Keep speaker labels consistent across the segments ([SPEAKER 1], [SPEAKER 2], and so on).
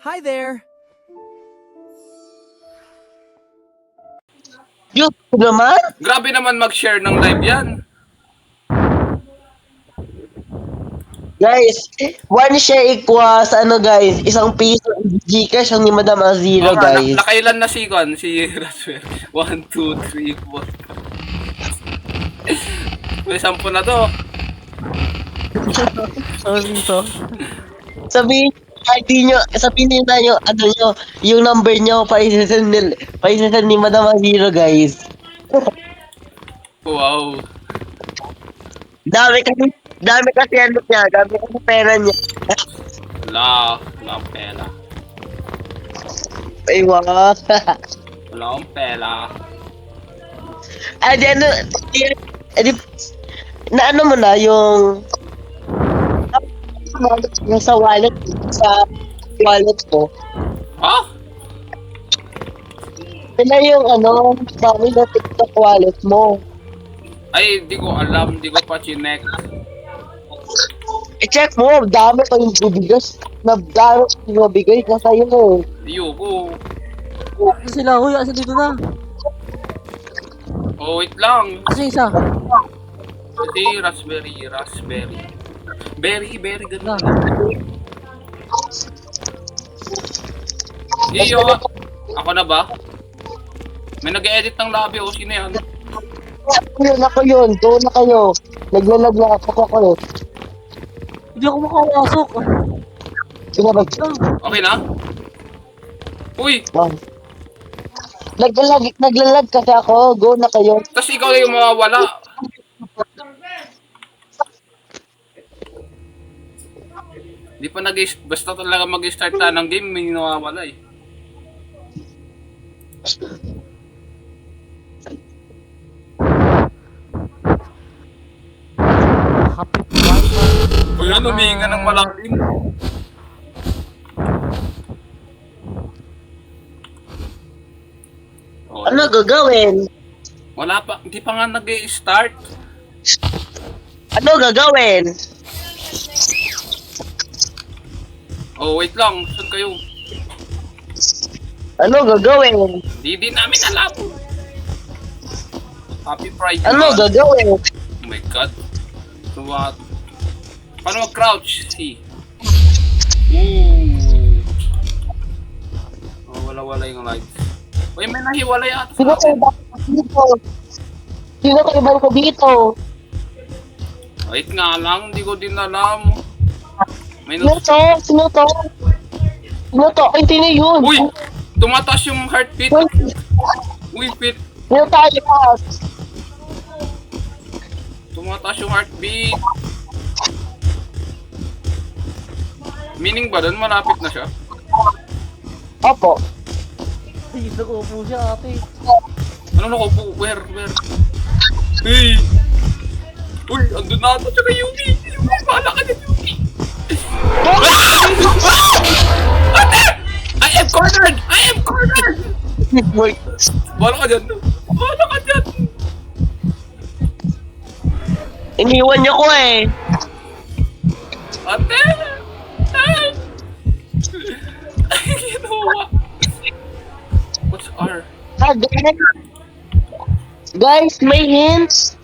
[SPEAKER 1] Hi there!
[SPEAKER 2] YouTube naman?
[SPEAKER 3] Grabe naman mag-share ng live yan.
[SPEAKER 2] Guys, one share equals, guys, ₱1 Gcash ang ni Madam Azira,
[SPEAKER 3] Oo nga,
[SPEAKER 2] guys.
[SPEAKER 3] nakailan na si Rasper. 1, 2, 3, 4. May 10 na to.
[SPEAKER 2] Sabihin niyo tayo, yung number niyo, paisasend ni Madam Azira, guys.
[SPEAKER 3] Wow.
[SPEAKER 2] Dami kasi niya, dami kasi pera niya.
[SPEAKER 3] Wala akong pera.
[SPEAKER 2] Ay, wow.
[SPEAKER 3] Wala akong pera.
[SPEAKER 2] Na ano mo na, yung sa wallet ko.
[SPEAKER 3] Ha?
[SPEAKER 2] Sila yung dami na TikTok wallet mo.
[SPEAKER 3] Ay, di ko alam. Di ko pa chinek.
[SPEAKER 2] I-check mo, dami pa yung bibigas. Dami yung mabigay na sa'yo.
[SPEAKER 3] Ayoko.
[SPEAKER 4] Sila, huy, asa dito na?
[SPEAKER 3] Oh, wait lang.
[SPEAKER 4] Asa isa?
[SPEAKER 3] Hindi, raspberry. Berry, ganun. Iyo, ako na ba? May nag-edit ng labi o sino yan?
[SPEAKER 2] Ako yun. Go na kayo. Naglalag na ako.
[SPEAKER 4] Hindi ako makawasok.
[SPEAKER 2] Sinabag.
[SPEAKER 3] Okay na? Uy,
[SPEAKER 2] Naglalag kasi ako. Go na kayo.
[SPEAKER 3] tas ikaw na yung mawawala. Di pa basta talaga mag-start na ng game, may nawawala eh.
[SPEAKER 4] Happy Friday.
[SPEAKER 3] O yan, humihinga ng malalim. Oh,
[SPEAKER 2] Ano gagawin?
[SPEAKER 3] wala pa, hindi pa nga nag-start.
[SPEAKER 2] Ano gagawin?
[SPEAKER 3] Oh, wait lang, saan kayo?
[SPEAKER 2] Ano gagawin?
[SPEAKER 3] Di namin alam. Happy Friday.
[SPEAKER 2] Ano
[SPEAKER 3] man.
[SPEAKER 2] gagawin?
[SPEAKER 3] Oh my God. So what? Paano mag-crouch? Si. Ooh. Oh, wala yung lights. Uy, may nahiwalay ata
[SPEAKER 2] Sino
[SPEAKER 3] sa
[SPEAKER 2] kayo
[SPEAKER 3] akin.
[SPEAKER 2] ba dito? Sino kayo ba ko dito?
[SPEAKER 3] Wait nga lang, hindi ko din alam. May
[SPEAKER 2] Sino to? Sino to? Ay, sino yun?
[SPEAKER 3] Uy! Tumataas yung heartbeat. Uy, Pit.
[SPEAKER 2] Sino tayo?
[SPEAKER 3] Tumataas yung heartbeat. Meaning ba doon? Malapit na siya?
[SPEAKER 2] Opo.
[SPEAKER 4] Ay, nag-upo siya ate.
[SPEAKER 3] Ano na ko po? Where? Hey! Uy, andun na ata siya kay Yuki! Yuki, bahala ka dyan, Yuki! Ate! I am cornered! Bahala ka dyan!
[SPEAKER 2] Iniwan niyo ko eh.
[SPEAKER 3] Ate! Ay! Ay, ginawa! What's R?
[SPEAKER 2] Guys, may hints.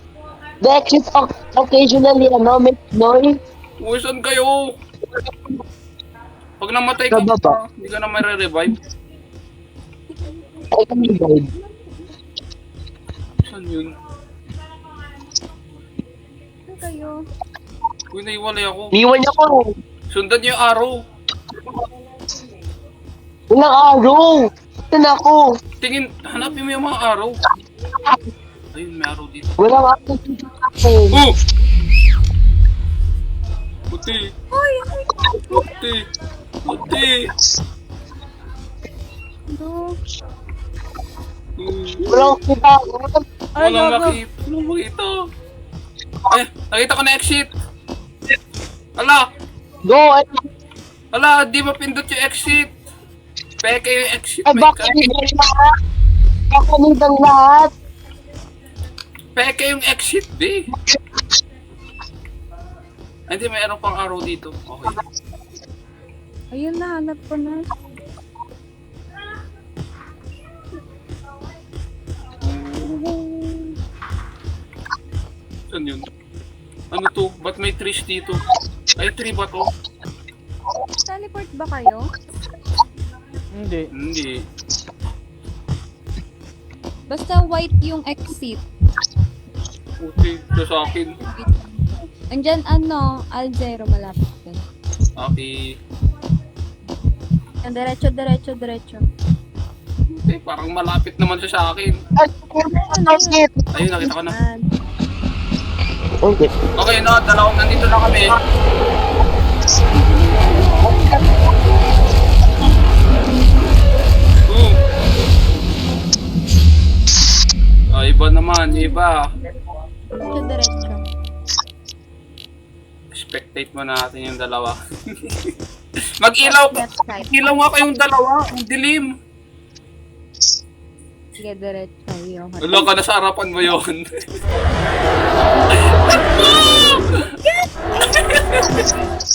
[SPEAKER 2] The exit occasionally, makes noise.
[SPEAKER 3] Uy, saan kayo? Pag namatay ka,
[SPEAKER 2] Sa baba.
[SPEAKER 3] hindi ka na may-revive.
[SPEAKER 2] Ay, kami guys.
[SPEAKER 3] Saan yun?
[SPEAKER 5] Saan kayo?
[SPEAKER 3] Uy, naiwalay ako.
[SPEAKER 2] Iniwan niyo ko.
[SPEAKER 3] Sundan niyo yung arrow.
[SPEAKER 2] Walang araw. Saan ako?
[SPEAKER 3] Tingin, hanapin mo yung mga arrow. Ayun, may arrow dito.
[SPEAKER 2] Walang araw dito sa akin.
[SPEAKER 3] Oh! Puti! Puti!
[SPEAKER 5] Ano?
[SPEAKER 2] Walang kita.
[SPEAKER 3] Walang makita. Ay, nakita ko na exit. Ala!
[SPEAKER 2] Go.
[SPEAKER 3] Ala, di ba pindot yung exit? Peke yung exit.
[SPEAKER 2] Ay,
[SPEAKER 3] my
[SPEAKER 2] bakit
[SPEAKER 3] God.
[SPEAKER 2] hindi lahat? Kakanitang lahat.
[SPEAKER 3] Peke yung exit, di. Ay, hindi, mayroon pang arrow dito. Okay.
[SPEAKER 5] Ayun na, hanap ko na.
[SPEAKER 3] Saan yun? Ano to? Ba't may trees dito? Ay, tree ba to?
[SPEAKER 5] Teleport ba kayo?
[SPEAKER 4] Hindi.
[SPEAKER 3] Hindi.
[SPEAKER 5] Basta white yung exit.
[SPEAKER 3] Okay, ito sa akin.
[SPEAKER 5] Andyan ano, Al-Zero malapit din.
[SPEAKER 3] Okay.
[SPEAKER 5] Diretso, diretso, diretso.
[SPEAKER 3] Okay, parang malapit naman siya sa akin.
[SPEAKER 2] Shit.
[SPEAKER 3] Ayun, nakita ko na.
[SPEAKER 5] Yan.
[SPEAKER 2] Okay.
[SPEAKER 3] Okay, no, dalawang nandito na kami. Iba naman, iba.
[SPEAKER 5] Diretso, diretso.
[SPEAKER 3] Spectate mo natin yung dalawa. Mag-ilaw ka.
[SPEAKER 5] Left side.
[SPEAKER 3] Mag-ilaw nga kayong dalawa. Ang dilim.
[SPEAKER 5] Sige, diretso. Yung
[SPEAKER 3] Wala ka na sa harapan mo yun.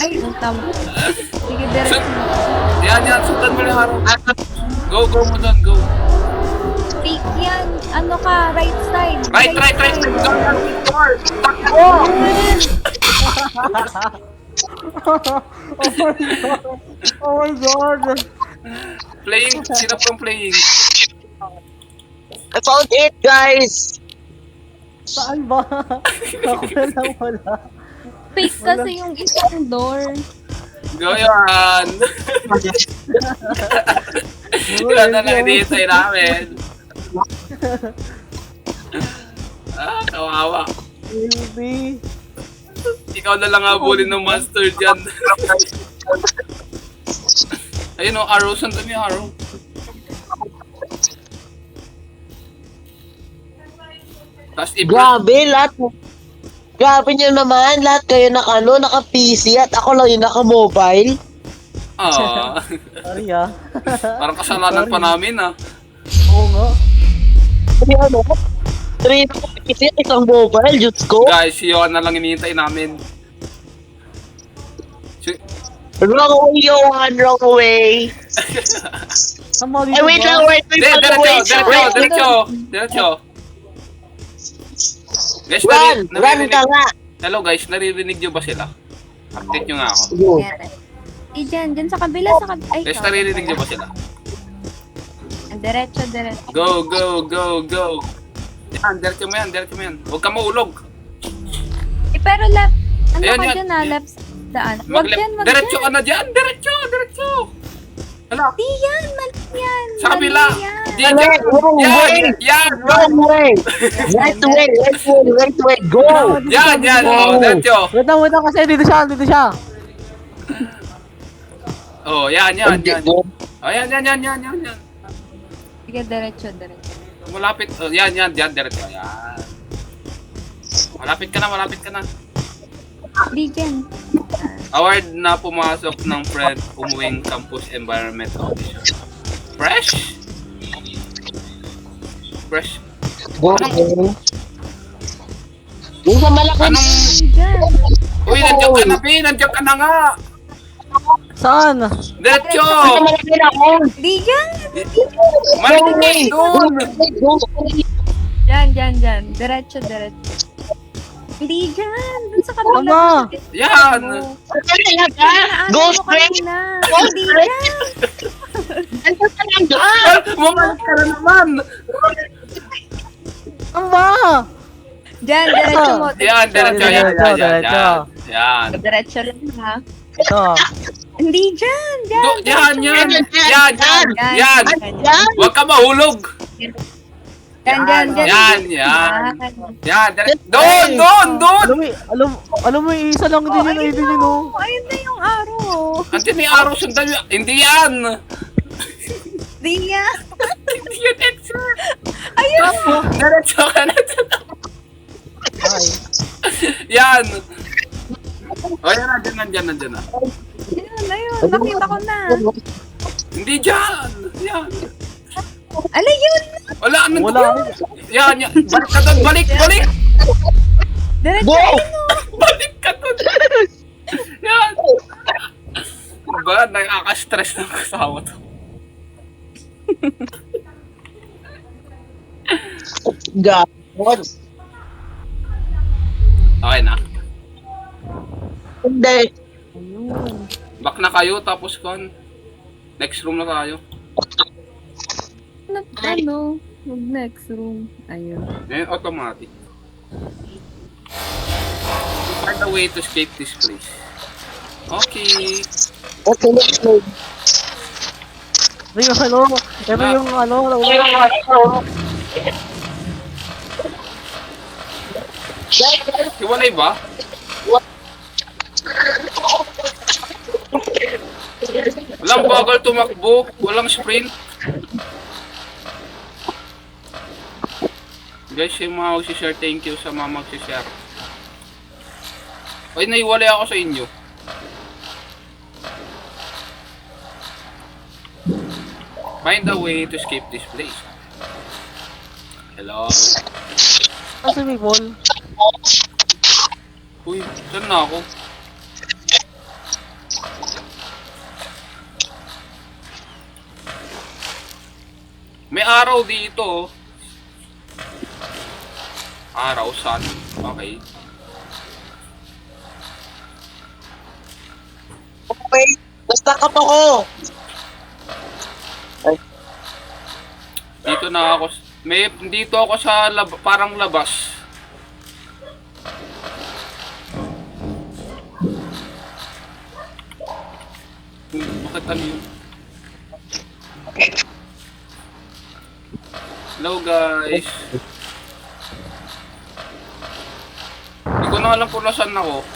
[SPEAKER 5] Ay, ang tama. Sige, diretso.
[SPEAKER 3] Yan, sundan mo lang harap. Go mo doon, go.
[SPEAKER 5] Pick yan. Ano ka? Right side.
[SPEAKER 3] Right. Go, door. Takbo!
[SPEAKER 4] Oh my God!
[SPEAKER 3] Playing, sino pong playing?
[SPEAKER 2] I found it, guys!
[SPEAKER 4] Saan ba? Ako na lang wala.
[SPEAKER 5] Pick kasi yung isang door.
[SPEAKER 3] Go yan! Wala na lang dito namin. Kawawa.
[SPEAKER 4] Baby.
[SPEAKER 3] Ikaw na lang habulin ng monster dyan. Ayun o, arrow. Saan yung arrow? Tapos
[SPEAKER 2] Grabe, Grabe nyo naman, lahat kayo naka-PC at ako lang yung naka-mobile.
[SPEAKER 4] Sorry ah.
[SPEAKER 3] Parang kasalanan pa namin ah.
[SPEAKER 4] Oo nga.
[SPEAKER 2] Hindi ano? 3 PC at isang mobile, Diyos ko.
[SPEAKER 3] Guys, yun na lang hinihintay namin.
[SPEAKER 2] Wrong way, Johan, wrong way.
[SPEAKER 4] Sama
[SPEAKER 2] Eh, wait lang, wait.
[SPEAKER 3] Diretso. Guys,
[SPEAKER 2] Run ka
[SPEAKER 3] naririnig.
[SPEAKER 2] nga.
[SPEAKER 3] Hello guys, naririnig nyo ba sila? Update nyo nga ako.
[SPEAKER 2] Yun.
[SPEAKER 5] Yan. Dyan sa kabila, Ay,
[SPEAKER 3] Guys, naririnig nyo ba sila?
[SPEAKER 5] Diretso, diretso.
[SPEAKER 3] Go. Yan, diretso mo yan. Huwag ka maulog.
[SPEAKER 5] Pero left. Ano
[SPEAKER 3] Ayan,
[SPEAKER 5] ka
[SPEAKER 3] yan.
[SPEAKER 5] dyan left daan. Wag
[SPEAKER 3] Mag-left.
[SPEAKER 5] yan, wag
[SPEAKER 3] Diretso
[SPEAKER 5] yan.
[SPEAKER 3] ka na dyan. Diretso. Hala,
[SPEAKER 5] Di yan, mali yan.
[SPEAKER 3] sa kabila.
[SPEAKER 5] Mali yan.
[SPEAKER 3] Diyan.
[SPEAKER 2] Wrong way.
[SPEAKER 3] Yan.
[SPEAKER 2] Wrong way. Right way, go.
[SPEAKER 3] Yan. Oh, diretso.
[SPEAKER 4] Wait lang kasi dito siya.
[SPEAKER 3] Oh, yan. Oh, yan.
[SPEAKER 5] Sige, diretso.
[SPEAKER 3] Malapit. Oh, yan, diretso. Yan. Malapit ka na.
[SPEAKER 5] Di dyan.
[SPEAKER 3] Award na pumasok ng friend umuwing campus environment audition. Fresh?
[SPEAKER 2] Go. Yung sa malaking...
[SPEAKER 3] Anong...
[SPEAKER 5] Dyan.
[SPEAKER 3] Uy, nandiyan ka na nga!
[SPEAKER 4] Saan?
[SPEAKER 3] Diretso!
[SPEAKER 2] Yung sa malaking ako.
[SPEAKER 5] Di dyan.
[SPEAKER 3] Maligay doon!
[SPEAKER 5] Dyan. Diretso. Di dyan. Dun sa kabila.
[SPEAKER 4] Ama!
[SPEAKER 3] Yan!
[SPEAKER 2] Go straight.
[SPEAKER 5] Di dyan.
[SPEAKER 3] Mamalit ka na naman!
[SPEAKER 4] Ama!
[SPEAKER 5] Dyan, diretso mo.
[SPEAKER 3] Yan, diretso. Yan.
[SPEAKER 5] Diretso lang ha.
[SPEAKER 4] Ito.
[SPEAKER 5] Hindi dyan.
[SPEAKER 3] Yan.
[SPEAKER 5] Yan.
[SPEAKER 3] Huwag ka mahulog!
[SPEAKER 5] Yan.
[SPEAKER 3] Yan. Yan, diretso. Doon!
[SPEAKER 4] Alam mo, isa lang din yun, oh.
[SPEAKER 5] Ayun na yung araw.
[SPEAKER 3] Andiyan may araw sundan. Hindi yan!
[SPEAKER 5] Di yan.
[SPEAKER 3] Hindi yan, Edsa!
[SPEAKER 5] Ayun.
[SPEAKER 3] Diretso ka na.
[SPEAKER 4] Ay.
[SPEAKER 3] Yan! O yan, nandiyan na.
[SPEAKER 5] Ayun. Nakita ko na.
[SPEAKER 3] Hindi dyan! Yan!
[SPEAKER 5] Ala yun.
[SPEAKER 3] Wala!
[SPEAKER 4] Wala.
[SPEAKER 3] Yan! Balik ka doon! Balik!
[SPEAKER 5] Diretso.
[SPEAKER 2] Go.
[SPEAKER 3] Balik ka doon! Yan! Ba, nakaka-stress ng kasama to.
[SPEAKER 2] God.
[SPEAKER 3] Okay na.
[SPEAKER 2] Hindi.
[SPEAKER 4] Ayun.
[SPEAKER 3] Back na kayo, tapos next room na tayo.
[SPEAKER 5] Ano? Mag-next room. Ayun.
[SPEAKER 3] Ngayon, automatic. Find a way to escape this place. Okay.
[SPEAKER 2] Okay, let's go.
[SPEAKER 4] Ito yung ano, ito yung ano,
[SPEAKER 3] Hiwalay ba? Walang bagal tumakbo, walang sprint. Guys, yung mga magsishare, thank you sa mga magsishare. Ay, naiwalay ako sa inyo. Find a way to escape this place. Hello?
[SPEAKER 4] kasi may ball.
[SPEAKER 3] Uy, saan na ako? May araw dito. Araw, sun. Okay.
[SPEAKER 2] Okay, basta ka pa ko.
[SPEAKER 3] Dito na ako. Dito ako sa parang labas. Bakit ano yun? Hello guys. Hindi ko na alam kung nasaan ako.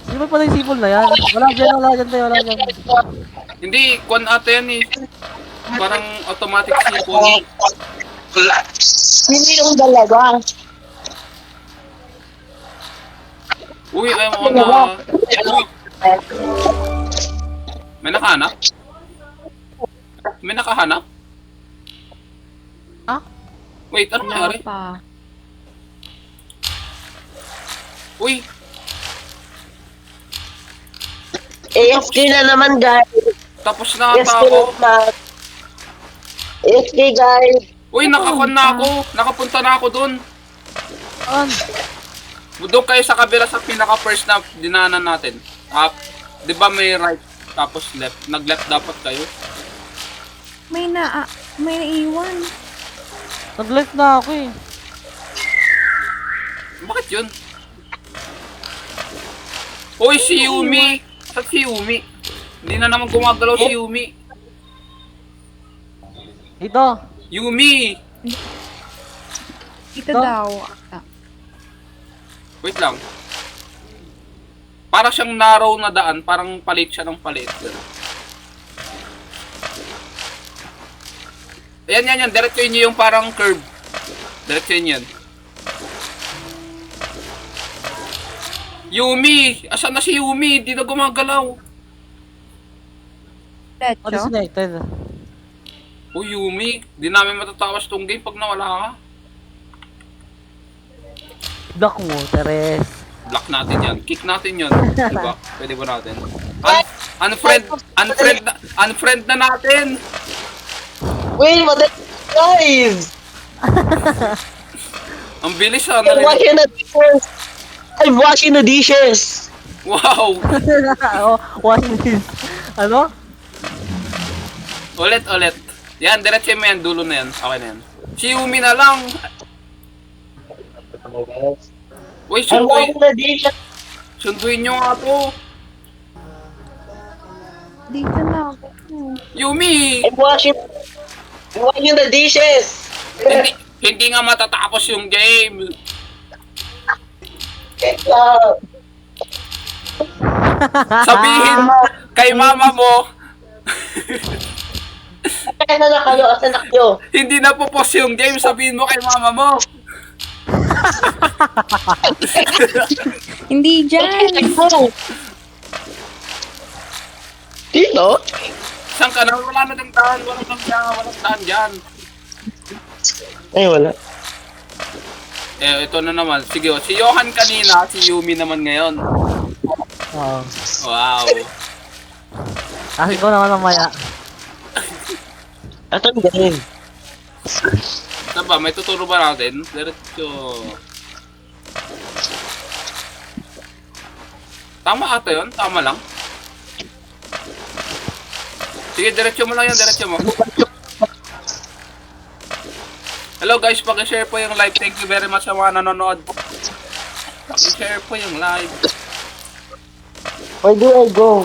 [SPEAKER 4] Di ba pala yung sipol na yan? Wala dyan, wala dyan tayo, wala dyan.
[SPEAKER 3] Hindi, kwan ata yan eh. Parang automatic sipon.
[SPEAKER 2] Hindi yung dalawa.
[SPEAKER 3] Uy, ayaw ko na. Uy. May nakahanap? May nakahanap?
[SPEAKER 4] Ah?
[SPEAKER 3] Wait, ano
[SPEAKER 5] Wala
[SPEAKER 3] nangyari?
[SPEAKER 5] pa.
[SPEAKER 3] Uy,
[SPEAKER 2] AFK na naman, guys.
[SPEAKER 3] tapos na
[SPEAKER 2] AFK
[SPEAKER 3] ata ako.
[SPEAKER 2] na naman. AFK, guys.
[SPEAKER 3] Uy, nakakon na ako. Nakapunta na ako dun.
[SPEAKER 4] An?
[SPEAKER 3] Doon kayo sa kabila sa pinaka-first na dinanan natin. Di ba may right tapos left? Nag-left dapat kayo.
[SPEAKER 5] May naiwan.
[SPEAKER 4] Nag-left na ako eh.
[SPEAKER 3] Bakit yun? Uy, si Yumi! Saan si Yumi? Hindi na naman gumagalaw si Yumi.
[SPEAKER 4] Ito.
[SPEAKER 3] Yumi!
[SPEAKER 5] Dito
[SPEAKER 4] No?
[SPEAKER 5] daw.
[SPEAKER 3] Wait lang. Para siyang narrow na daan, parang palit siya ng palit. Ayan, yan. Diretso niyo yung parang curve. Diretso yan. Yumi! Asan na si Yumi? Hindi na gumagalaw.
[SPEAKER 5] Diretso.
[SPEAKER 4] Disconnected.
[SPEAKER 3] Oh, Yumi. Di namin matatawas tong game pag nawala ka.
[SPEAKER 4] Block mo, Teres.
[SPEAKER 3] Block natin yan. Kick natin yun. Diba? Pwede ba natin? Unfriend na natin!
[SPEAKER 2] Wait, what the guys?
[SPEAKER 3] Ang bilis ha.
[SPEAKER 2] I'm washing the dishes. I'm washing the dishes.
[SPEAKER 3] Wow!
[SPEAKER 4] Oh, watching this. Ano?
[SPEAKER 3] Ulit. Yan, diretso mo yan. Dulo na yan. Okay na yan. Si Yumi na lang. Uy,
[SPEAKER 2] I'm washing the dishes.
[SPEAKER 3] sunduin nyo nga to.
[SPEAKER 5] Dito na ako.
[SPEAKER 3] Yumi!
[SPEAKER 2] I'm washing the dishes.
[SPEAKER 3] Hindi nga matatapos yung game. Sabihin kay mama mo,
[SPEAKER 2] Kaya na kayo, asanak nyo.
[SPEAKER 3] hindi na po pause yung game. Sabihin mo kay mama mo.
[SPEAKER 5] Hindi dyan.
[SPEAKER 2] Dito?
[SPEAKER 3] Saan ka na? Wala na ng daan. Walang daan dyan.
[SPEAKER 2] Ay, wala.
[SPEAKER 3] Ito na naman. Sige, si Johan kanina, si Yumi naman ngayon.
[SPEAKER 4] Oo.
[SPEAKER 3] Wow.
[SPEAKER 4] Akin ko naman mamaya.
[SPEAKER 2] Ito yung game.
[SPEAKER 3] Saan ba? May tuturo ba natin? Diretso. Tama ata yun? Tama lang? Sige, diretso mo lang yan. Diretso mo. Hello guys, paki-share po yung live. Thank you very much sa mga nanonood. Paki-share po yung live.
[SPEAKER 2] Where do I go?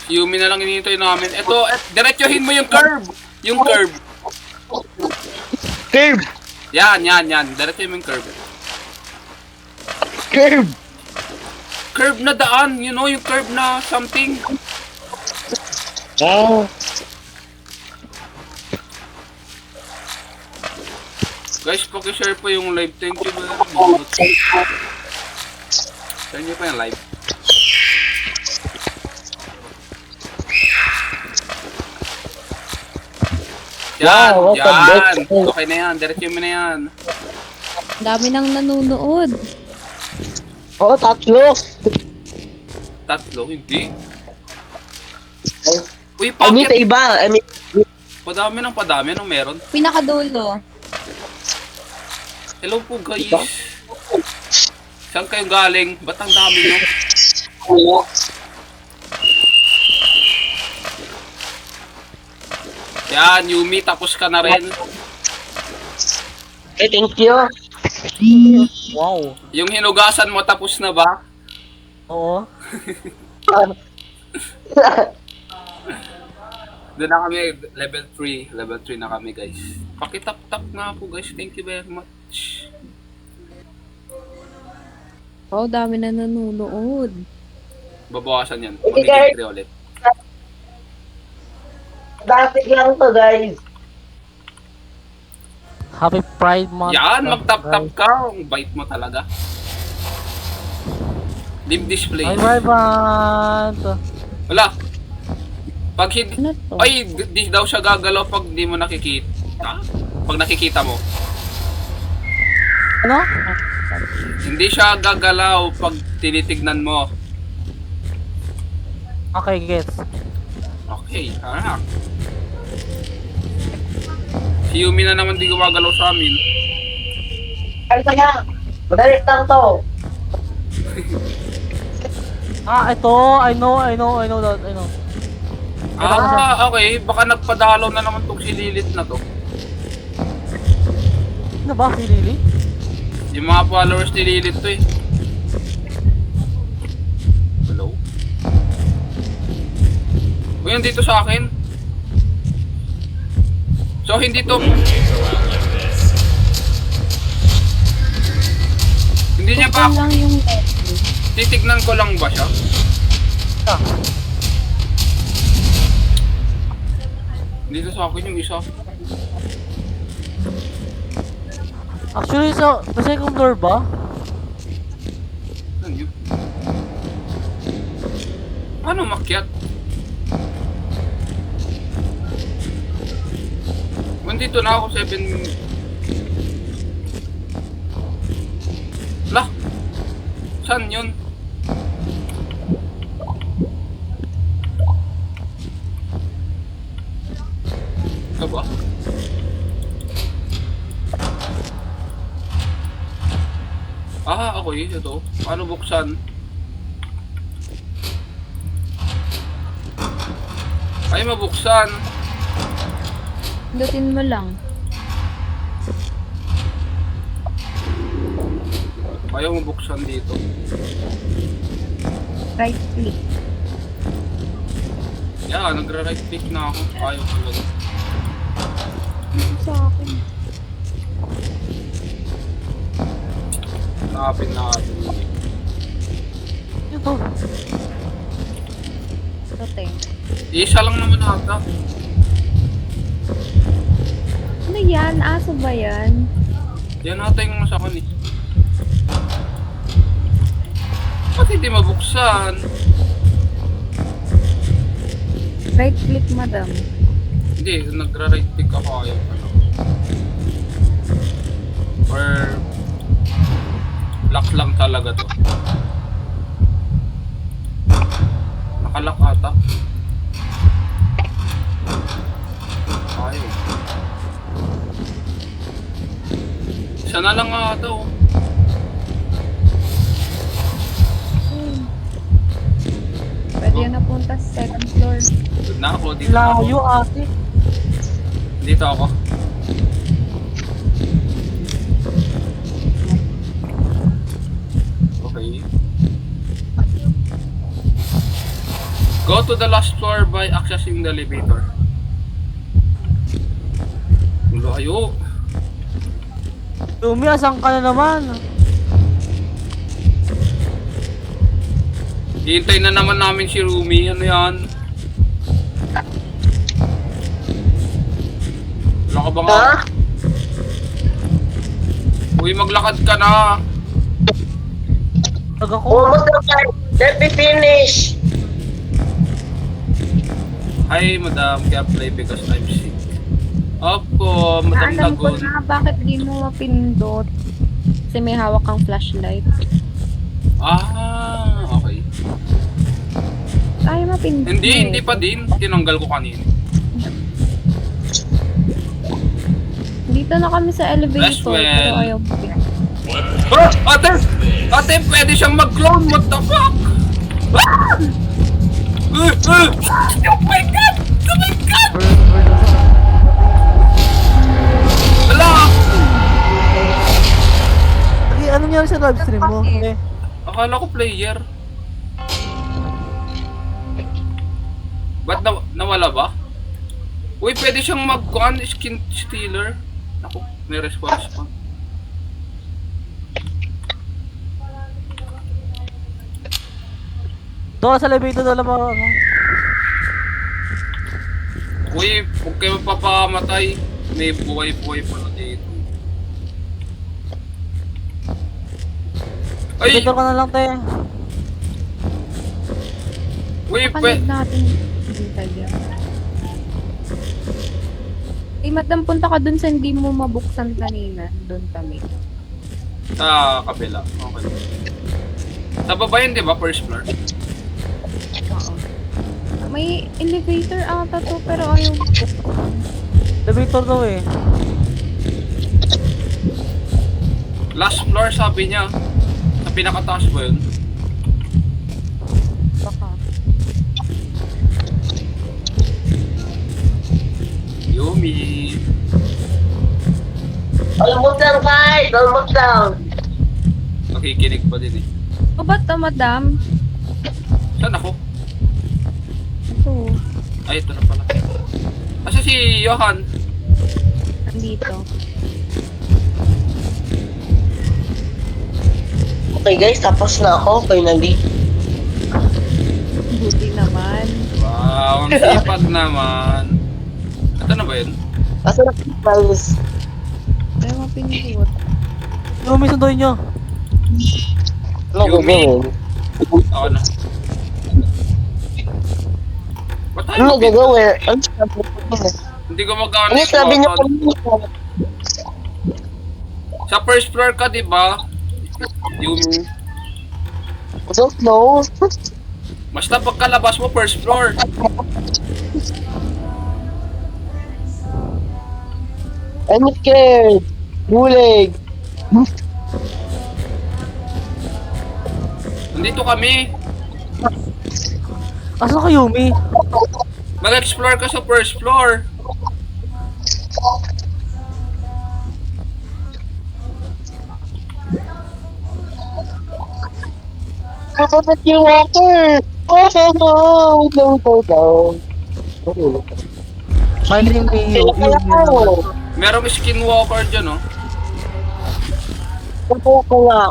[SPEAKER 3] Si Yumi na lang hinihintay namin. Ito, diretsohin mo yung curve. Yung curve.
[SPEAKER 2] Curve!
[SPEAKER 3] Yan. Diretsohin mo yung curve.
[SPEAKER 2] Curve!
[SPEAKER 3] Curve na daan. You know, yung curve na something.
[SPEAKER 2] Ah.
[SPEAKER 3] Guys, paki-share po yung live. Thank you very much. Share nyo po yung live. Yan,
[SPEAKER 2] Wow,
[SPEAKER 3] yan.
[SPEAKER 2] welcome back.
[SPEAKER 3] Okay na yan. Diretso mo na yan.
[SPEAKER 5] Ang dami nang nanonood.
[SPEAKER 2] Oo, tatlo.
[SPEAKER 3] Tatlo, hindi. Uy,
[SPEAKER 2] I mean, sa
[SPEAKER 3] bakit?
[SPEAKER 2] iba. I mean,
[SPEAKER 3] Padami ng meron.
[SPEAKER 5] Pinakadulo.
[SPEAKER 3] Hello po guys. Saan kayong galing? Ba't ang dami nyo? Yan, Yumi, tapos ka na rin.
[SPEAKER 2] eh, thank you.
[SPEAKER 4] Wow.
[SPEAKER 3] Yung hinugasan mo, tapos na ba?
[SPEAKER 4] Oo.
[SPEAKER 3] Doon na kami, level 3. Level 3 na kami guys. Pakitap-tap nga po guys. Thank you very much.
[SPEAKER 5] Oh, dami na nanonood.
[SPEAKER 3] Babawasan yan.
[SPEAKER 2] Okay,
[SPEAKER 3] Magiging 3 ulit.
[SPEAKER 2] Dati lang to, guys.
[SPEAKER 4] Happy Pride Month.
[SPEAKER 3] Yan, mag-tap-tap ka. Ang bait mo talaga. Dim display.
[SPEAKER 4] Happy Pride Month.
[SPEAKER 3] Wala. Pag hindi...
[SPEAKER 5] Ano to?
[SPEAKER 3] Ay, di daw siya gagalaw pag di mo nakikita. Pag nakikita mo.
[SPEAKER 4] Ano?
[SPEAKER 3] Hindi siya gagalaw pag tinitignan mo.
[SPEAKER 4] Okay, gets.
[SPEAKER 3] Okay, ha. Si Yumi na naman di gumagalaw sa amin.
[SPEAKER 2] Ay, kaya. Madalit lang to.
[SPEAKER 4] Ito. I know that. I know.
[SPEAKER 3] Okay. Baka nagpadalaw na naman tong si Lilith na to.
[SPEAKER 4] Ano ba si Lily?
[SPEAKER 3] Yung mga followers ni Lilith to eh. Hello? Uy, dito sa akin. So, hindi to... Hindi niya pa...
[SPEAKER 5] Ito lang yung level.
[SPEAKER 3] Titignan ko lang ba siya? Dito sa akin yung isa.
[SPEAKER 4] Actually, sa second floor ba?
[SPEAKER 3] Saan yun? Paano makyat? Nandito na ako 7... Lah! Saan yun? Ito ba? Okay. Ito. Paano buksan? Ay, mabuksan.
[SPEAKER 5] Pindutin mo lang.
[SPEAKER 3] Ayaw mabuksan dito.
[SPEAKER 5] Right click.
[SPEAKER 3] Yeah, nagra-right click na ako. Ayaw talaga.
[SPEAKER 5] Sa akin.
[SPEAKER 3] Nakapin natin.
[SPEAKER 4] Ito.
[SPEAKER 5] Ito, te.
[SPEAKER 3] Isa lang naman ata.
[SPEAKER 5] Ano yan? Aso ba yan?
[SPEAKER 3] Yan ata yung nasa akin eh. Ba't hindi mabuksan?
[SPEAKER 5] Right click, madam.
[SPEAKER 3] Hindi, nagra-right click ako. Ayaw pa lang. Or... lock lang talaga to. Nakalock ata. Ayaw. ata oh.
[SPEAKER 5] Pwede yun napunta sa second floor.
[SPEAKER 3] Doon na ako, dito na ako.
[SPEAKER 4] Layo ate.
[SPEAKER 3] Dito ako. Okay. Go to the last floor by accessing the elevator. Layo.
[SPEAKER 4] Yumi, asan ka na naman?
[SPEAKER 3] Hihintay na naman namin si Rumi. Ano yan? Wala ka ba nga?
[SPEAKER 2] Ha?
[SPEAKER 3] Uy, maglakad ka na.
[SPEAKER 4] Taga ko.
[SPEAKER 2] Almost na tayo. Let me finish.
[SPEAKER 3] Hi, madam. Kaya play because I'm sick. Opo, madam
[SPEAKER 5] Naalam ko
[SPEAKER 3] Lagun.
[SPEAKER 5] na bakit di mo mapindot. Kasi may hawak kang flashlight.
[SPEAKER 3] Ah, okay.
[SPEAKER 5] Ay, mapindot.
[SPEAKER 3] Hindi pa din. Tinanggal ko kanina.
[SPEAKER 5] Dito na kami sa elevator.
[SPEAKER 3] Best friend.
[SPEAKER 5] Pero ayaw mo.
[SPEAKER 3] Ah! Ate! Ate, pwede siyang mag-clone! What the fuck? Ah! Oh my god! Oh my god! Wala!
[SPEAKER 4] Lagi, ano nangyari sa live stream mo?
[SPEAKER 5] Bakit?
[SPEAKER 3] Akala ko player. Ba't nawala ba? Uy, pwede siyang mag-con skin stealer. Ako, may response pa.
[SPEAKER 4] Doon sa elevator na lang mga ano.
[SPEAKER 3] Uy, huwag kayo mapapamatay. May buhay-buhay pala dito. Ay!
[SPEAKER 4] Elevator ka na lang, te.
[SPEAKER 3] Uy,
[SPEAKER 5] Panig natin. Hindi tayo. Eh, madam, punta ka dun sa hindi mo mabuksan kanina. Doon kami.
[SPEAKER 3] sa kabila. Okay. Sa baba yun, di ba? First floor.
[SPEAKER 5] Oo. May elevator ata to, pero ayaw buksan.
[SPEAKER 4] Elevator daw eh.
[SPEAKER 3] Last floor, sabi niya. Sa pinakataas ba yun?
[SPEAKER 5] Baka.
[SPEAKER 3] Yumi.
[SPEAKER 2] Almost lang, guys. Almost lang.
[SPEAKER 3] Nakikinig pa din eh.
[SPEAKER 5] O ba't to, madam?
[SPEAKER 3] Saan ako?
[SPEAKER 5] Ito.
[SPEAKER 3] Ay, ito na pala. Asa si Johan?
[SPEAKER 5] Nandito.
[SPEAKER 2] Okay, guys. Tapos na ako. Finally.
[SPEAKER 5] Buti naman.
[SPEAKER 3] Wow, ang sipag naman. Ito na ba yun?
[SPEAKER 2] Asa na, guys?
[SPEAKER 5] Ayaw mapindot.
[SPEAKER 4] Yumi, sunduin nyo.
[SPEAKER 2] Ano
[SPEAKER 3] Yumi.
[SPEAKER 2] gagawin?
[SPEAKER 3] Ako na. Ba't tayo
[SPEAKER 2] Ano
[SPEAKER 3] mapindot?
[SPEAKER 2] gagawin? Ano sabi niyo?
[SPEAKER 3] Hindi ko magkano
[SPEAKER 2] Ano sabi niyo kanina?
[SPEAKER 3] Sa first floor ka, di ba? Yumi.
[SPEAKER 2] I don't know.
[SPEAKER 3] Basta pagkalabas mo, first floor.
[SPEAKER 2] I'm scared. Bulig.
[SPEAKER 3] Nandito kami.
[SPEAKER 4] Asan ka, Yumi?
[SPEAKER 3] Mag-explore ka sa first floor.
[SPEAKER 2] Kapatid yung walker. Oh, no, no, no, no.
[SPEAKER 4] Finally, Yumi.
[SPEAKER 2] Kaya ako.
[SPEAKER 3] Merong skinwalker dyan, oh.
[SPEAKER 2] Kapatid ko nga.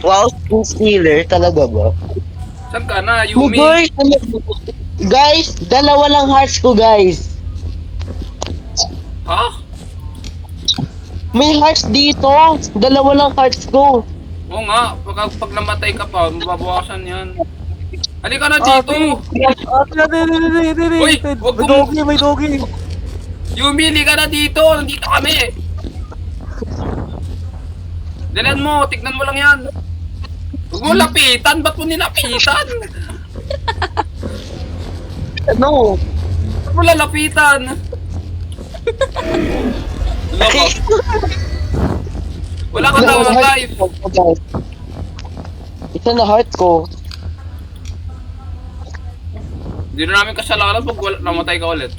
[SPEAKER 2] Wow, skin stealer. Talaga ba?
[SPEAKER 3] Saan ka na,
[SPEAKER 2] Oh,
[SPEAKER 3] Yumi?
[SPEAKER 2] guys, dalawa lang hearts ko, guys.
[SPEAKER 3] Ha?
[SPEAKER 2] May hearts dito. Dalawa lang hearts ko.
[SPEAKER 3] Oo nga, pag namatay ka pa, mababawasan yan. Halika na dito!
[SPEAKER 4] Ate,
[SPEAKER 3] Uy, wag
[SPEAKER 4] may
[SPEAKER 3] mo-
[SPEAKER 4] doggy, may doggy.
[SPEAKER 3] Yumi, halika na dito! Nandito kami! Dalan mo, tignan mo lang yan. Huwag mo lapitan, ba't mo nilapitan?
[SPEAKER 2] Ano?
[SPEAKER 3] Wala lapitan. Loko. Wala ka tawag live.
[SPEAKER 2] Isa na heart ko.
[SPEAKER 3] Hindi na namin kasalanan pag namatay ka ulit.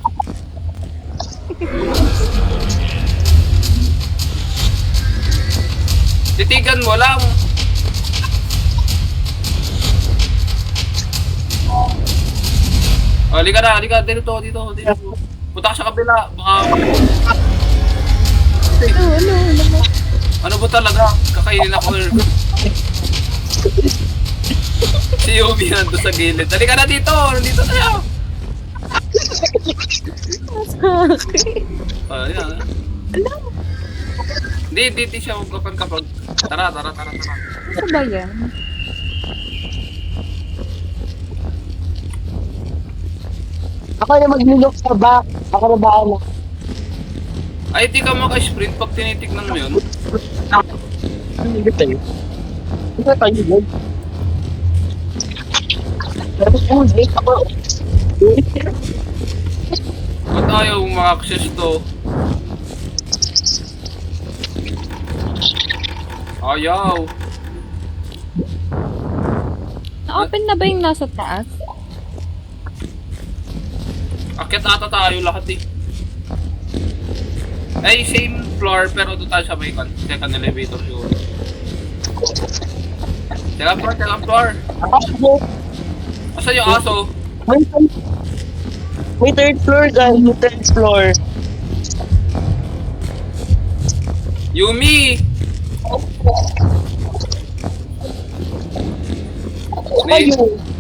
[SPEAKER 3] Titigan mo lang. Oh, halika na, halika. Dito. Punta ka sa kabila. Baka...
[SPEAKER 5] Ano?
[SPEAKER 3] Ano ba talaga? Kakainin ako. Si Yumi nandun sa gilid. Halika na dito! Nandito tayo! Ayan. Hindi siya kapag. Tara.
[SPEAKER 5] Ano ba yan?
[SPEAKER 2] Ako na maglulok sa back. Ako na bahala.
[SPEAKER 3] Ay, di ka maka-sprint pag tinitignan mo yun.
[SPEAKER 2] Hindi tayo. Hindi tayo yun. Tapos kung wait ako.
[SPEAKER 3] Ba't ayaw maka-access to? Ayaw.
[SPEAKER 5] Na-open na ba yung nasa taas?
[SPEAKER 3] Akit ata tayo lahat eh. Ay, same floor pero doon tayo sa may second elevator siguro. Second floor. Asan yung aso?
[SPEAKER 2] May third floor guys. May third floor.
[SPEAKER 3] Yumi!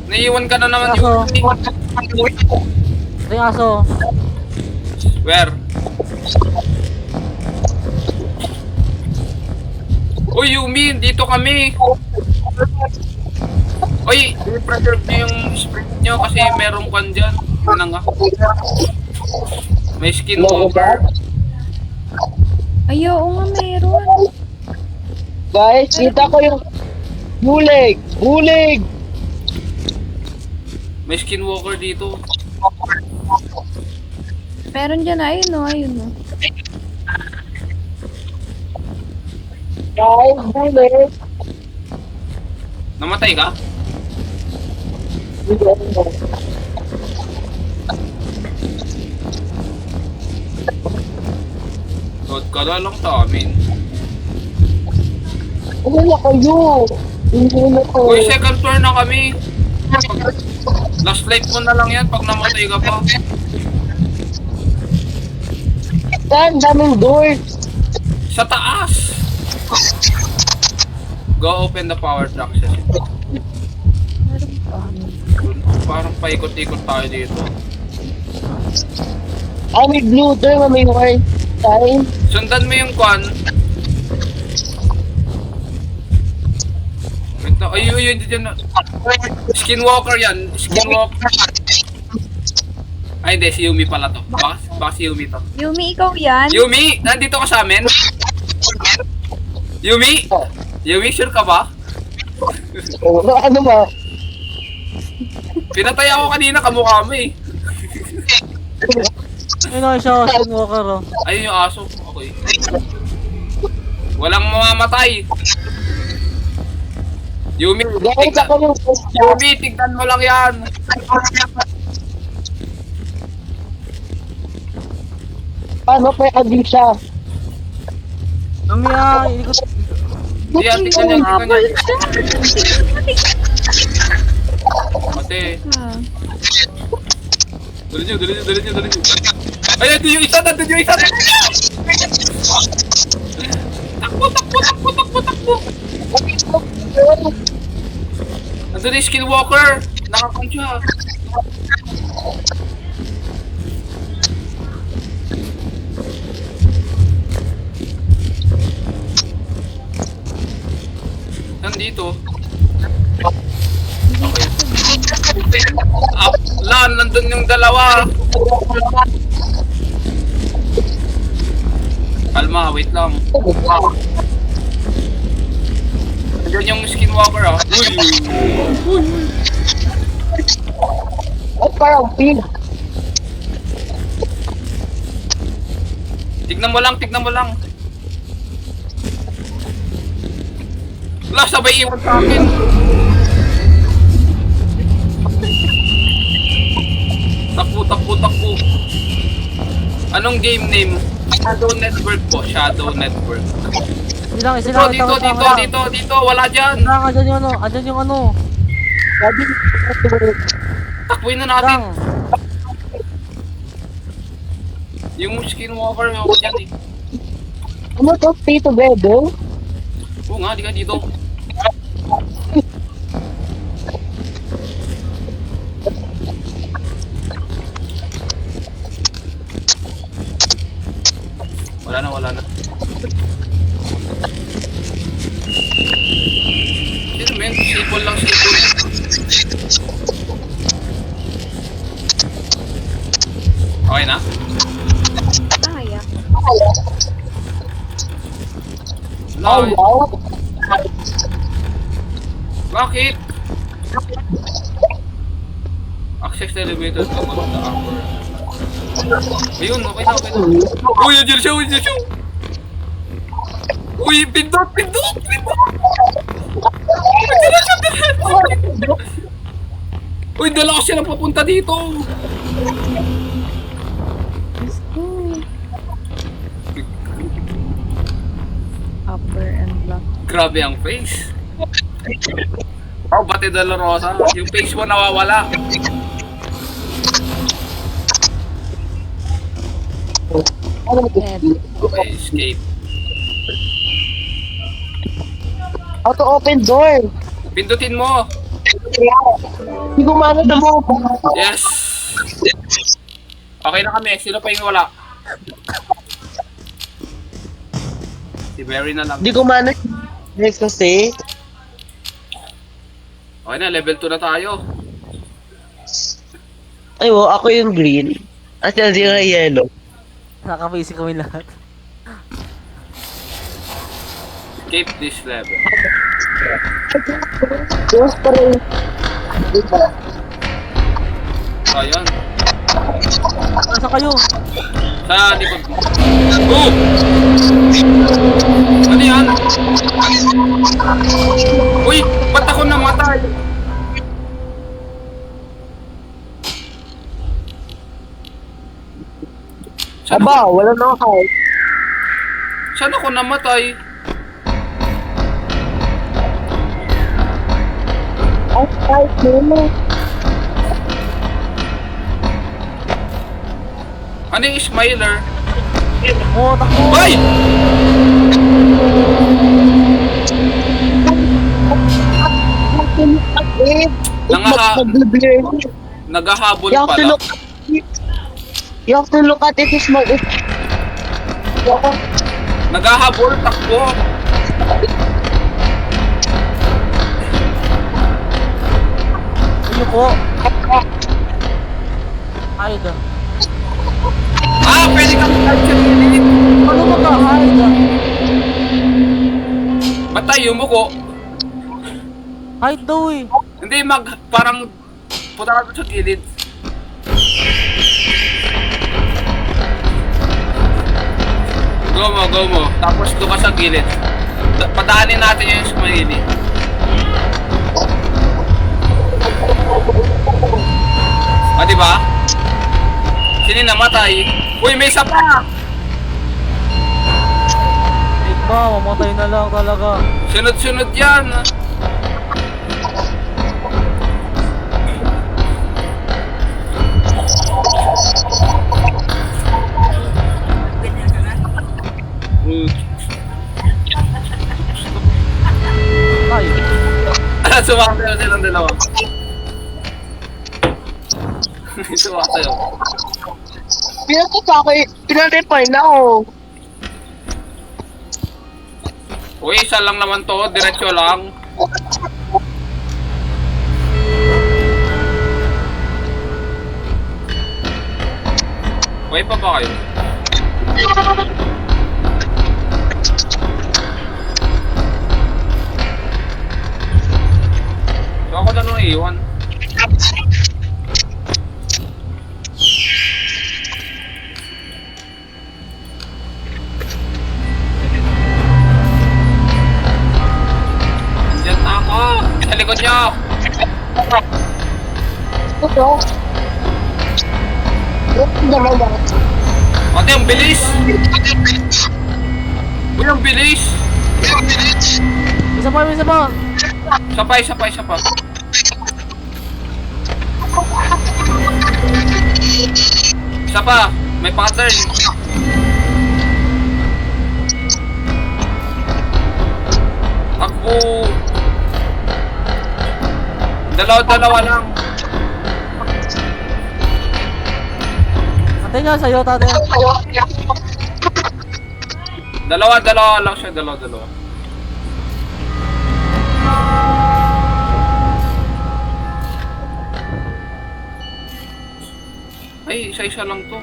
[SPEAKER 3] Naiiwan ka na naman
[SPEAKER 4] Aso.
[SPEAKER 3] Yumi.
[SPEAKER 4] Ito yung aso.
[SPEAKER 3] Where? Uy, Yumi! Dito kami! Uy! I-preserve nyo yung sprint nyo kasi merong kwan dyan. Ano nga? May skinwalker.
[SPEAKER 5] Ay, oo nga meron.
[SPEAKER 2] Guys, kita ko yung bulig! Bulig!
[SPEAKER 3] May skinwalker dito.
[SPEAKER 5] Meron dyan, ayun o.
[SPEAKER 2] Guys, bulig!
[SPEAKER 3] Namatay ka? God ka na lang sa amin.
[SPEAKER 2] Ano na kayo? Hindi na ko.
[SPEAKER 3] Uy, second floor na kami. Last life mo na lang yan pag namatay ka pa.
[SPEAKER 2] Saan? Daming door.
[SPEAKER 3] Sa taas! Go open the power truck.
[SPEAKER 5] Meron pa.
[SPEAKER 3] Parang paikot-ikot tayo dito.
[SPEAKER 2] May blue door, may white. Time.
[SPEAKER 3] Sundan mo yung kwan. Wait na. Ay, dyan na. Skinwalker yan. Skinwalker. Ay, hindi. Si Yumi pala to. Baka si Yumi to.
[SPEAKER 5] Yumi, ikaw yan?
[SPEAKER 3] Yumi! Nandito ka sa amin? Yumi! Yumi, sure ka ba?
[SPEAKER 2] Ano ba?
[SPEAKER 3] Pinatay ako kanina, kamukha mo eh.
[SPEAKER 4] Ayun o, siya. Skinwalker o.
[SPEAKER 3] Ayun yung aso. Okay. Walang mamamatay. Yumi,
[SPEAKER 2] Guys, ako yung
[SPEAKER 3] Yumi, tignan mo lang yan.
[SPEAKER 2] paano pa yung siya?
[SPEAKER 4] Lumiya, inikot.
[SPEAKER 3] Yan, tignan yan. Mate.
[SPEAKER 5] Ah.
[SPEAKER 3] Dali nyo. Ay, ito yung isa. Takbo. Nandun yung skinwalker. Nakakon siya. Nandito. Okay. Lan, nandun yung dalawa. Kalma, wait lang. Nandun yung skinwalker ah. Uy!
[SPEAKER 2] Ay, parang pig.
[SPEAKER 3] Tignan mo lang, tignan mo lang. Wala, sabay iwan sa akin. Takbo, takbo, takbo. Anong game name? Shadow Network po, Shadow Network. Dito, wala dyan.
[SPEAKER 4] Andyan yung ano, andyan yung ano.
[SPEAKER 3] Takbuhin na natin.
[SPEAKER 4] Lang.
[SPEAKER 3] Yung skinwalker ako dyan eh.
[SPEAKER 2] Ano to? Stay together?
[SPEAKER 3] Oo nga, di ka dito. Wala na. Sino men? Sipol lang, sipol. Okay na?
[SPEAKER 5] Kaya.
[SPEAKER 2] Oh,
[SPEAKER 3] Wala.
[SPEAKER 2] wow.
[SPEAKER 3] Bakit? Access the elevator to go to the upper. Ayun, okay na. Uy, andiyan siya. Uy, pindot. Uy, dala ko siya papunta dito.
[SPEAKER 5] Upper and black.
[SPEAKER 3] Grabe ang face. Oh, Bate Dolorosa. Yung face mo nawawala.
[SPEAKER 5] Red.
[SPEAKER 3] Okay, escape.
[SPEAKER 2] How to open door?
[SPEAKER 3] Pindutin mo.
[SPEAKER 2] Hindi ko maano na mo.
[SPEAKER 3] Yes. Okay na kami. Sino pa yung wala? Si Barry na lang.
[SPEAKER 2] Hindi ko maano. Next kasi.
[SPEAKER 3] Okay na, level 2 na tayo.
[SPEAKER 2] Ay, wow, ako yung green. At yung yellow.
[SPEAKER 4] Nakapisi kami lahat.
[SPEAKER 3] Escape this level.
[SPEAKER 2] Yes, pa rin.
[SPEAKER 3] Ayan.
[SPEAKER 4] Nasa kayo?
[SPEAKER 3] Sa likod mo. Oh! Ano yan? Uy! Ba't ako namatay? Saan ako,
[SPEAKER 2] Aba, wala na ako.
[SPEAKER 3] saan ako namatay?
[SPEAKER 2] Ay, no.
[SPEAKER 3] Ano yung smiler?
[SPEAKER 4] Oo, takbo.
[SPEAKER 3] Hoy! Naghahabol
[SPEAKER 2] You have to
[SPEAKER 3] pala.
[SPEAKER 2] look. You have to look at it is my.
[SPEAKER 3] Naghahabol, takbo.
[SPEAKER 4] Ayoko. Hide.
[SPEAKER 3] Ah, pwede kang mag-hide.
[SPEAKER 4] Ano mag-hide?
[SPEAKER 3] Ba't tayo mo ko?
[SPEAKER 4] Hide daw eh.
[SPEAKER 3] Hindi, parang punta ka sa gilid. Go mo. Tapos doon ka sa gilid. Padaanin natin yung smiley. Ah, diba? Sino namatay? Uy, may isa pa!
[SPEAKER 4] Ba, mamatay na lang talaga.
[SPEAKER 3] Sunod-sunod yan.
[SPEAKER 4] Ay,
[SPEAKER 3] Sumaksayo silang dalawa. Sumaksayo.
[SPEAKER 2] Pinatipay na ako.
[SPEAKER 3] Uy, isa lang naman to. Diretso lang. Uy, pa ba kayo? So ako na nung iwan. likod niyo! Ate, ang bilis! Uy, ang bilis!
[SPEAKER 4] Isa pa, isa pa.
[SPEAKER 3] Isa pa, isa pa, isa pa. Isa pa, may pattern. Takbo. Dalawa-dalawa lang.
[SPEAKER 4] Ate nga sa'yo, tate.
[SPEAKER 3] Dalawa-dalawa lang siya, dalawa-dalawa. Ay, isa-isa lang to.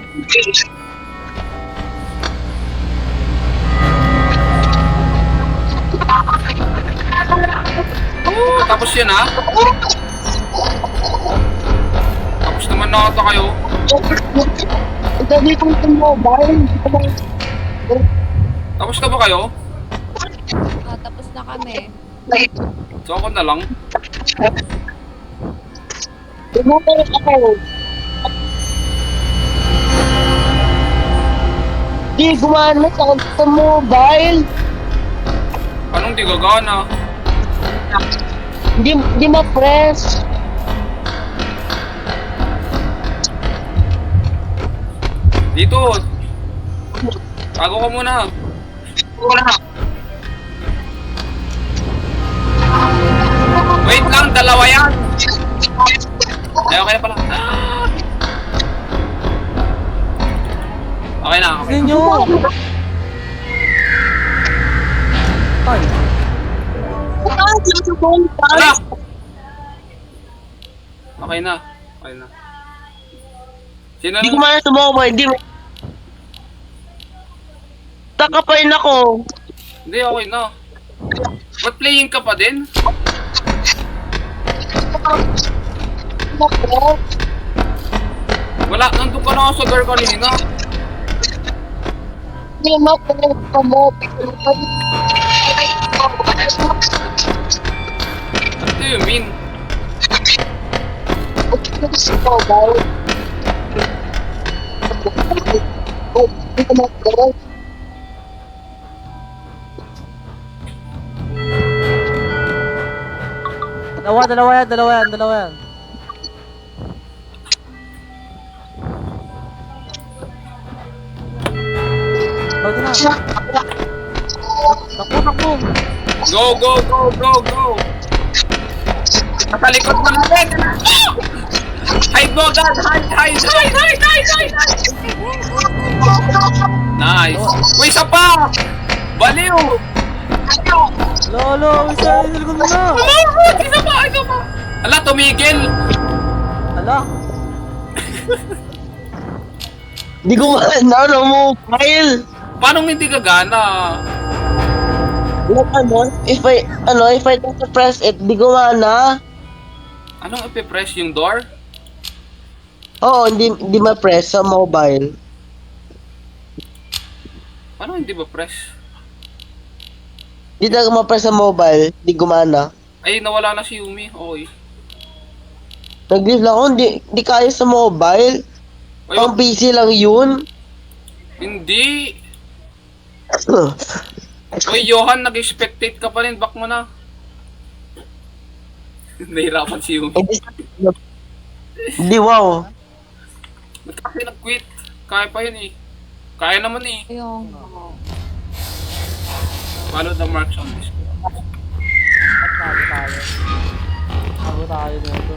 [SPEAKER 3] Tapos yun ha? Tapos naman na ata kayo. Tapos na ba kayo?
[SPEAKER 5] Tapos na kami.
[SPEAKER 3] So ako na lang.
[SPEAKER 2] Di gumana sa mobile.
[SPEAKER 3] Anong di gagana?
[SPEAKER 2] Di ma-press.
[SPEAKER 3] Dito. Tago ka muna. Wait lang, dalawa yan. Ay, okay na pala. Okay na, okay.
[SPEAKER 4] Tingin nyo. Ay.
[SPEAKER 3] Wala! Okay na. Okay na. Sino
[SPEAKER 2] Di
[SPEAKER 3] na?
[SPEAKER 2] gumana sa mobile. Di taka pa rin ako.
[SPEAKER 3] Hindi, okay na. Ba't playing ka pa din? Wala, nandun ka na sa door kanina.
[SPEAKER 2] Di ma-press sa mobile.
[SPEAKER 3] What do you mean?
[SPEAKER 4] Dalawa yan. Pwede na. Takbo.
[SPEAKER 3] Go, go, go, go, go! Nasa likod mo natin! Hide mo agad! Hide! Nice! Uy, isa pa! Baliw!
[SPEAKER 4] Lolo, isa likod mo na.
[SPEAKER 3] Isa pa! Ala, tumigil!
[SPEAKER 4] Ala.
[SPEAKER 2] Di gumana sa mobile.
[SPEAKER 3] Paano hindi gagana?
[SPEAKER 2] If I don't press it, di gumana.
[SPEAKER 3] Anong ipipress yung door?
[SPEAKER 2] Oo, hindi ma-press sa mobile.
[SPEAKER 3] Paano hindi ba press?
[SPEAKER 2] Di na ma-press sa mobile, di gumana.
[SPEAKER 3] Ay, nawala na si Yumi. Okay.
[SPEAKER 2] Nag-leave lang ako, di kaya sa mobile.
[SPEAKER 3] Ay,
[SPEAKER 2] Pang PC lang yun.
[SPEAKER 3] hindi! Uy, Johan, nag-spectate ka pa rin. Back mo na. Nahirapan si Yumi.
[SPEAKER 2] Hindi, wow.
[SPEAKER 3] Ba't kasi nag-quit? Kaya pa yun eh. Kaya naman eh.
[SPEAKER 5] Yung...
[SPEAKER 3] Follow the marks on this.
[SPEAKER 4] Tago tayo nito.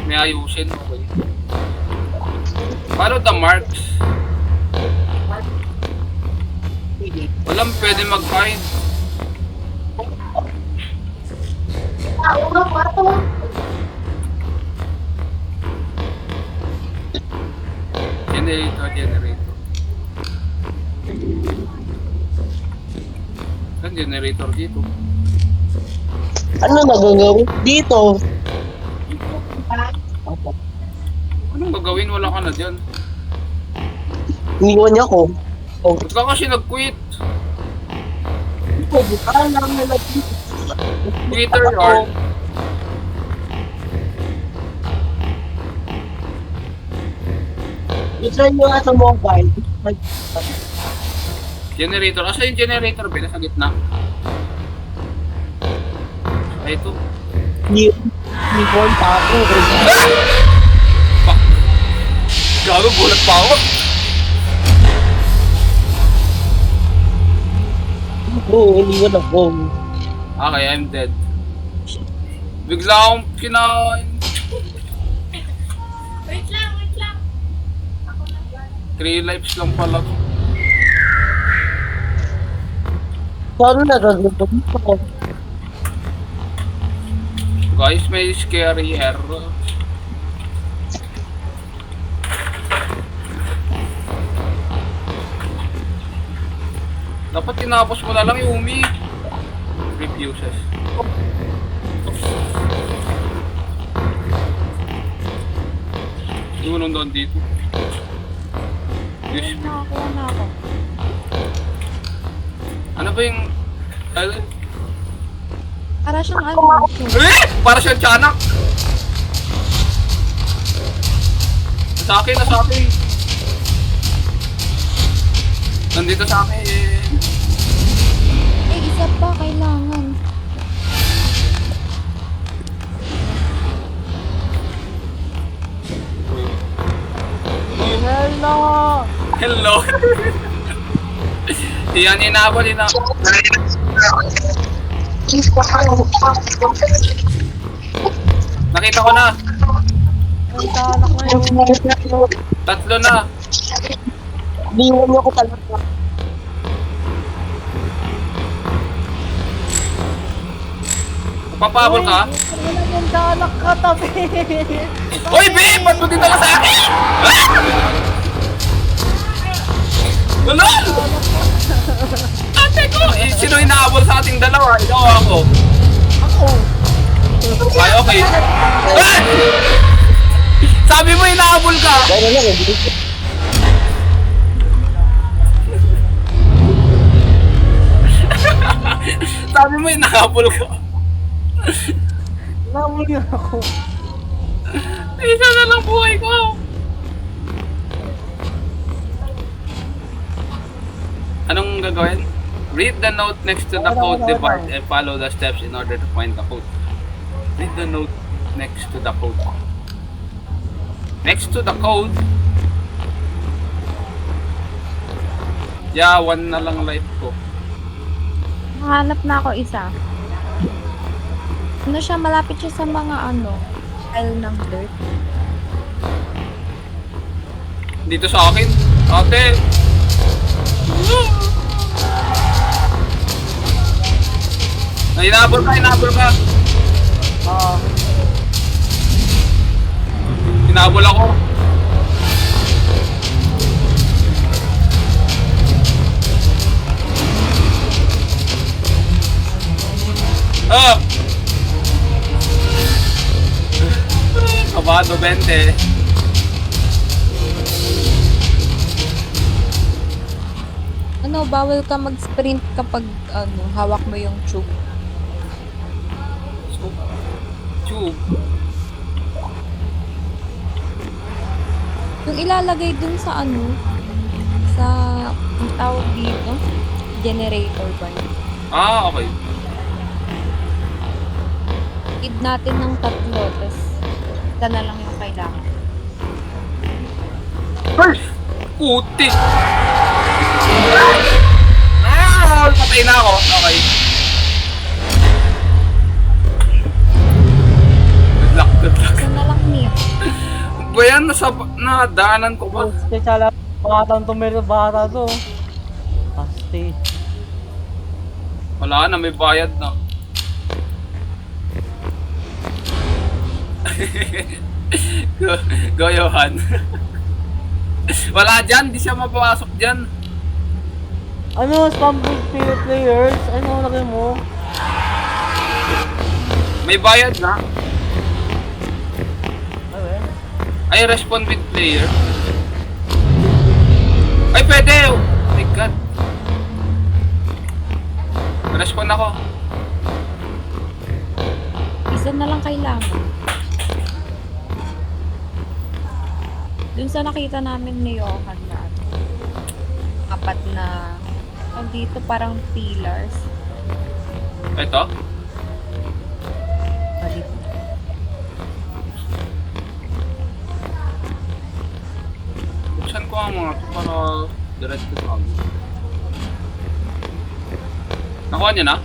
[SPEAKER 3] May ayusin. Okay. Follow the marks. Walang pwede mag-hide. Generator. Saan generator dito?
[SPEAKER 2] Ano nagagawin dito?
[SPEAKER 3] Anong gagawin? Wala ka na dyan.
[SPEAKER 2] Iniwan niya ako. Oh,
[SPEAKER 3] Ba't ka kasi nag-quit? Twitter or...
[SPEAKER 2] I-try nyo nga sa mobile.
[SPEAKER 3] Generator. Asa yung generator, Ben? Sa gitna. Ay, ito.
[SPEAKER 2] Unicorn pa ako.
[SPEAKER 3] Fuck. Gago, gulat pa ako.
[SPEAKER 2] Oo, iniwan ako.
[SPEAKER 3] Okay, I'm dead. Bigla akong kinain.
[SPEAKER 5] Wait lang.
[SPEAKER 3] 3 lives lang pala.
[SPEAKER 2] Paano nagagawin ko?
[SPEAKER 3] Guys, may scary error. Dapat tinapos mo na lang yung Umi. Refuses. Yung nandun dito. Yes.
[SPEAKER 5] Nakakuha na ako.
[SPEAKER 3] Ano ba yung...
[SPEAKER 5] Para siyang ano.
[SPEAKER 3] Para siyang tiyanak! Sa akin. Nandito sa akin.
[SPEAKER 5] Eh, isa pa kailangan.
[SPEAKER 4] Hello!
[SPEAKER 3] Hello! Yan, inabot. Nakita ko na.
[SPEAKER 4] Ang tanak na yun.
[SPEAKER 3] 3 na.
[SPEAKER 2] Iniwan niyo ko talaga.
[SPEAKER 3] Papabol ka?
[SPEAKER 4] Wala yung tanak ka, tabi.
[SPEAKER 3] Hoy, babe! Ba't mo dito ka sa akin? Lulol! Ate ko! Eh, sino inaabol sa ating dalawa? Ikaw o ako?
[SPEAKER 4] Ako.
[SPEAKER 3] Ay, okay. Ah! Sabi mo inaabol ka!
[SPEAKER 2] Dahil lang, eh.
[SPEAKER 3] Sabi mo inaabol ka!
[SPEAKER 4] Namuli ako.
[SPEAKER 3] Isa na lang buhay ko! Anong gagawin? Read the note next to the code device and follow the steps in order to find the code. Read the note next to the code. Next to the code? Yeah, 1 na lang life ko.
[SPEAKER 5] Nakahanap na ako isa. Ano siya, malapit siya sa mga pile ng dirt.
[SPEAKER 3] Dito sa akin. Ate! Hinabol ka! Hinabol ako. Ah! Kabado 20.
[SPEAKER 5] Bawal ka mag-sprint kapag hawak mo yung tube.
[SPEAKER 3] So, tube.
[SPEAKER 5] Yung ilalagay dun sa sa ang tawag dito, generator ba yun?
[SPEAKER 3] Ah, okay.
[SPEAKER 5] Need natin ng 3, tapos isa na lang yung kailangan.
[SPEAKER 3] Puti! Ah! Patay na ako. Okay. Good luck.
[SPEAKER 5] Isa na lang niya.
[SPEAKER 3] Ba yan? Nadaanan ko ba?
[SPEAKER 4] Special batang tumero bata to. Asti.
[SPEAKER 3] Wala na, may bayad na. Go, Johan. Wala dyan, di siya mapapasok dyan.
[SPEAKER 4] Ano, spam big players? Ano lagay mo?
[SPEAKER 3] May bayad na.
[SPEAKER 4] Ay,
[SPEAKER 3] Ay, respond with player. Ay, pwede! Oh my god. Naiwan ako.
[SPEAKER 5] Isa na lang kailangan. Dun sa nakita namin ni Johan na ano, apat na, dito parang pillars.
[SPEAKER 3] Ito?
[SPEAKER 5] Balik.
[SPEAKER 3] Buksan ko ang mga to para diretso sa amin. Nakuha niyo na?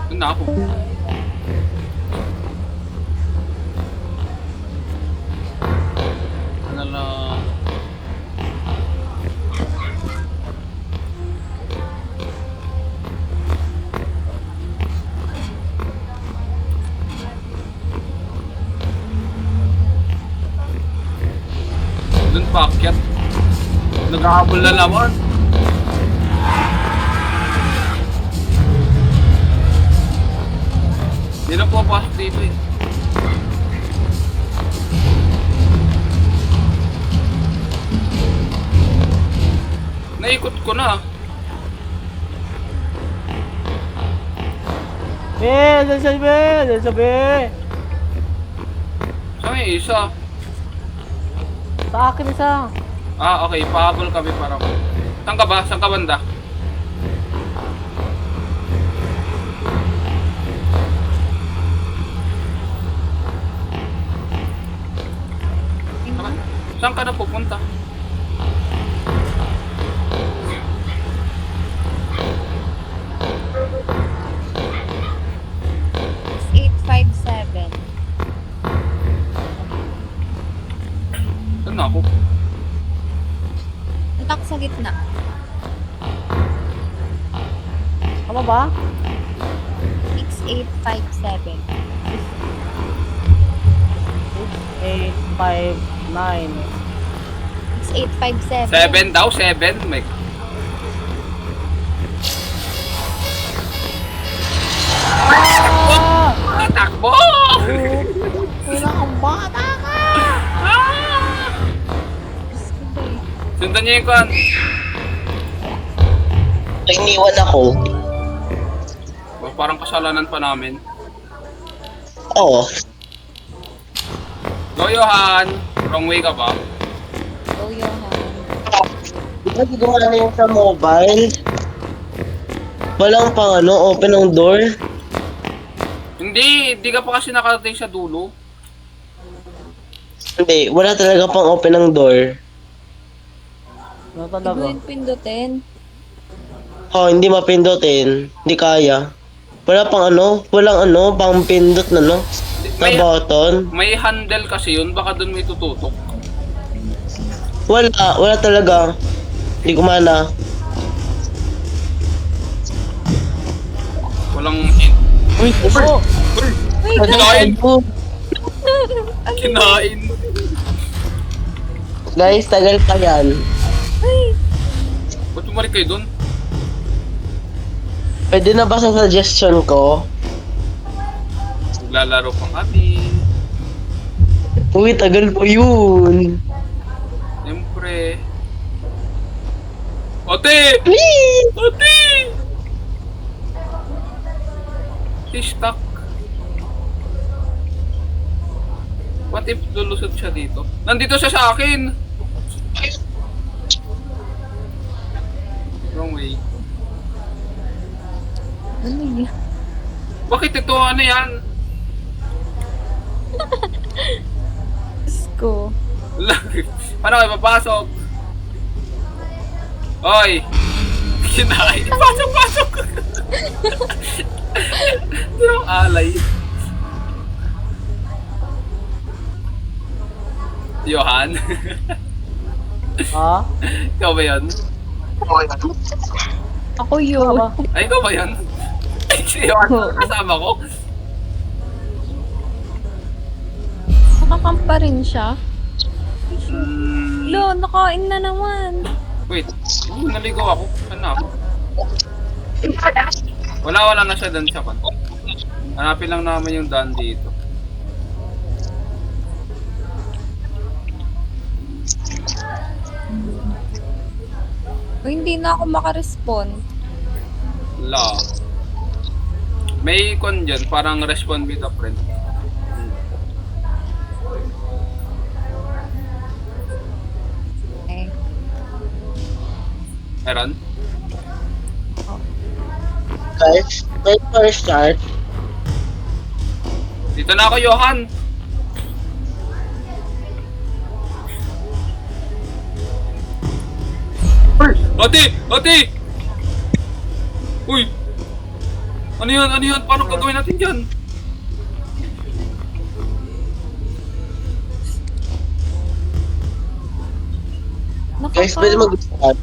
[SPEAKER 3] Doon na ako. Ano lang. Doon pa akyat. Naghahabol na naman. Hindi na pumapasok dito eh. Naikot ko na.
[SPEAKER 4] Dyan siya, be! Dyan siya, be!
[SPEAKER 3] Saan yung isa?
[SPEAKER 4] Sa akin isa.
[SPEAKER 3] Ah, okay. Pahabol kami para ko. Saan ka ba? Saan ka banda? Saan ka na pupunta?
[SPEAKER 5] It's 857.
[SPEAKER 3] Saan na ako?
[SPEAKER 5] Punta ko sa gitna.
[SPEAKER 4] Tama ba?
[SPEAKER 5] 6857.
[SPEAKER 4] 859.
[SPEAKER 5] 6857.
[SPEAKER 3] 7 daw? 7? May...
[SPEAKER 4] Ah!
[SPEAKER 3] Takbo!
[SPEAKER 4] Wala kang bata ka!
[SPEAKER 3] Ah!
[SPEAKER 5] Diyos ko ba eh.
[SPEAKER 3] Sundan niyo yung kwan.
[SPEAKER 2] Iniwan ako.
[SPEAKER 3] Parang kasalanan pa namin.
[SPEAKER 2] Oo.
[SPEAKER 3] Go, Johan! Wrong way ka ba?
[SPEAKER 5] Go, Johan.
[SPEAKER 2] Di ba gumana na yung sa mobile? Walang pang ano, open ang door.
[SPEAKER 3] Hindi ka pa kasi nakarating sa dulo.
[SPEAKER 2] Hindi, wala talaga pang open ang door.
[SPEAKER 4] Ano
[SPEAKER 5] Hindi ko
[SPEAKER 4] talaga?
[SPEAKER 5] yung pindutin.
[SPEAKER 2] Oh, hindi mapindutin. Hindi kaya. Wala pang ano, walang ano, pang pindot na no. Na
[SPEAKER 3] May,
[SPEAKER 2] button.
[SPEAKER 3] may handle kasi yun, baka dun may tututok.
[SPEAKER 2] Wala talaga. Hindi gumana.
[SPEAKER 3] Walang...
[SPEAKER 2] Uy, oh!
[SPEAKER 5] Wait,
[SPEAKER 3] Kinain! Kinain!
[SPEAKER 2] Guys, tagal pa yan.
[SPEAKER 5] ay,
[SPEAKER 3] Ba't bumalik kayo dun?
[SPEAKER 2] Pwede na ba sa suggestion ko?
[SPEAKER 3] Naglalaro pang kami.
[SPEAKER 2] Uy, tagal pa yun.
[SPEAKER 3] Siyempre. Ate!
[SPEAKER 2] Please!
[SPEAKER 3] Ate! She's stuck. What if lulusot siya dito? Nandito siya sa akin! Wrong way.
[SPEAKER 5] ano yun?
[SPEAKER 3] Bakit ito? Ano yan?
[SPEAKER 5] Diyos ko.
[SPEAKER 3] Paano kayo papasok? Hoy! Kinain! Pasok! Pasok! Hindi alay. Johan?
[SPEAKER 4] Ha?
[SPEAKER 3] Ikaw ba yun?
[SPEAKER 5] Ako yun.
[SPEAKER 4] Tama ba?
[SPEAKER 3] Ay, ikaw ba yun? Ay, si Johan. Kasama ko.
[SPEAKER 5] Nakakampa rin siya.
[SPEAKER 3] Hmm,
[SPEAKER 5] Lo, nakain na naman.
[SPEAKER 3] wait. Naligaw ako. Saan na ako? Wala na siya dun sa pan. Hanapin lang naman yung daan dito.
[SPEAKER 5] O, hindi na ako makarespond.
[SPEAKER 3] La. May con dyan, parang respond with a friend.
[SPEAKER 5] Eh,
[SPEAKER 3] Meron?
[SPEAKER 2] Guys, wait for start.
[SPEAKER 3] Dito na ako, Johan! Ate! Ate! Uy! Ano yun? Ano yun? Paano gagawin natin dyan?
[SPEAKER 2] Guys, pwede mag-start.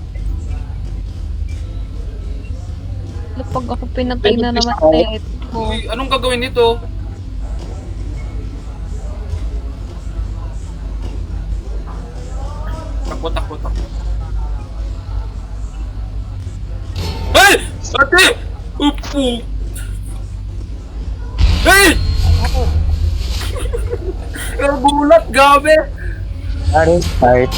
[SPEAKER 5] Pag ako pinatay na naman net ko.
[SPEAKER 3] Uy, anong gagawin nito? Takbo, takbo, takbo. Hey! Ate! Upo! Hey! Nabulat, gabi!
[SPEAKER 2] Start.